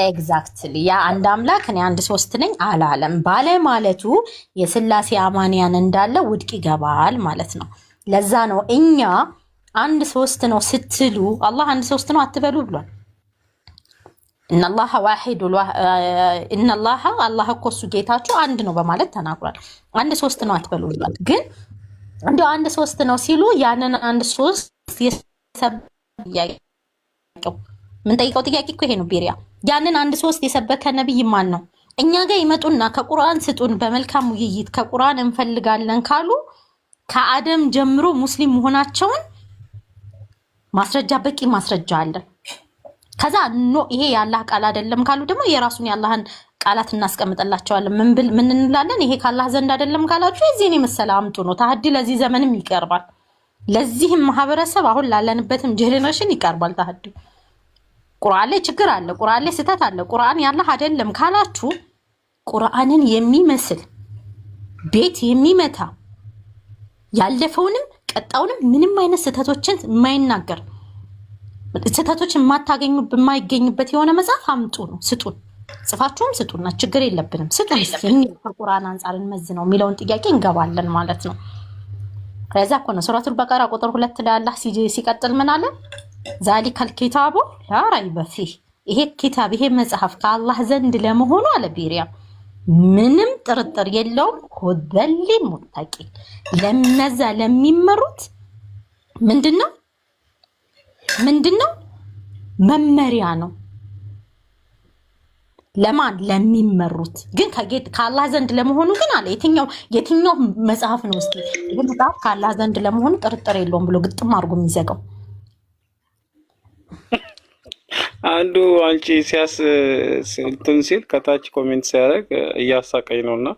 ኤግዛክትሊ ያ አንድ አምላክ እኔ አንድ ሶስት ነኝ አላለም ባለ ማለቱ የስላሴ አማንያን እንዳለ ውድቅ ይገባል ማለት ነው። ለዛ ነው እኛ አንድ ሶስት ነው ስትሉ አላህ አንድ ሶስት ነው አትበሉ ብሏል። ኢነላህ ዋሂድ ኢነላህ አላህ እኮ እሱ ጌታችሁ አንድ ነው በማለት ተናግሯል። አንድ ሶስት ነው አትበሉ ብሏል። ግን እንደው አንድ ሶስት ነው ሲሉ ያንን አንድ ሶስት ምን ጠይቀው ጥያቄ እኮ ይሄ ነው ቤሪያ። ያንን አንድ ሶስት የሰበከ ነብይ ማን ነው? እኛ ጋር ይመጡና ከቁርአን ስጡን በመልካም ውይይት ከቁርአን እንፈልጋለን ካሉ ከአደም ጀምሮ ሙስሊም መሆናቸውን ማስረጃ በቂ ማስረጃ አለ። ከዛ ይሄ የአላህ ቃል አይደለም ካሉ ደግሞ የራሱን የአላህን ቃላት እናስቀምጥላቸዋለን። ምን እንላለን? ይሄ ከአላህ ዘንድ አይደለም ካላችሁ የዚህን የመሰለ አምጡ ነው። ተሐዲ ለዚህ ዘመንም ይቀርባል፣ ለዚህም ማህበረሰብ አሁን ላለንበትም ጀነሬሽን ይቀርባል ተሐዲ። ቁርአን ላይ ችግር አለ፣ ቁርአን ላይ ስህተት አለ፣ ቁርአን ያላህ አይደለም ካላችሁ ቁርአንን የሚመስል ቤት የሚመታ ያለፈውንም ቀጣውንም ምንም አይነት ስህተቶችን የማይናገር ስህተቶች የማይገኙበት የሆነ መጽሐፍ አምጡ ነው። ስጡን፣ ጽፋችሁም ስጡና ችግር የለብንም ስጡን። ከቁርአን አንጻር እንመዝነው የሚለውን ጥያቄ እንገባለን ማለት ነው። ከዛ እኮ ነው ሱረቱል በቀራ ቁጥር 2 ላይ አላህ ሲቀጥል ምን አለ? ዛሊከል ኪታቡ ላ ረይበ ፊህ፣ ይሄ ኪታብ ይሄ መጽሐፍ ከአላህ ዘንድ ለመሆኑ አለ ቤሪያ ምንም ጥርጥር የለውም። ሁደል ሊልሙተቂን ለነዛ ለሚመሩት ምንድነው መመሪያ ነው። ለማን ለሚመሩት ግን ከአላህ ዘንድ ለመሆኑ ግን አለ የትኛው መጽሐፍ ነው? እስኪ ይሄ መጽሐፍ ከአላህ ዘንድ ለመሆኑ ጥርጥር የለውም ብሎ ግጥም አድርጎ የሚዘጋው አንዱ አንቺ እንትን ሲል ከታች ኮሜንት ሲያደርግ እያሳቀኝ ነውና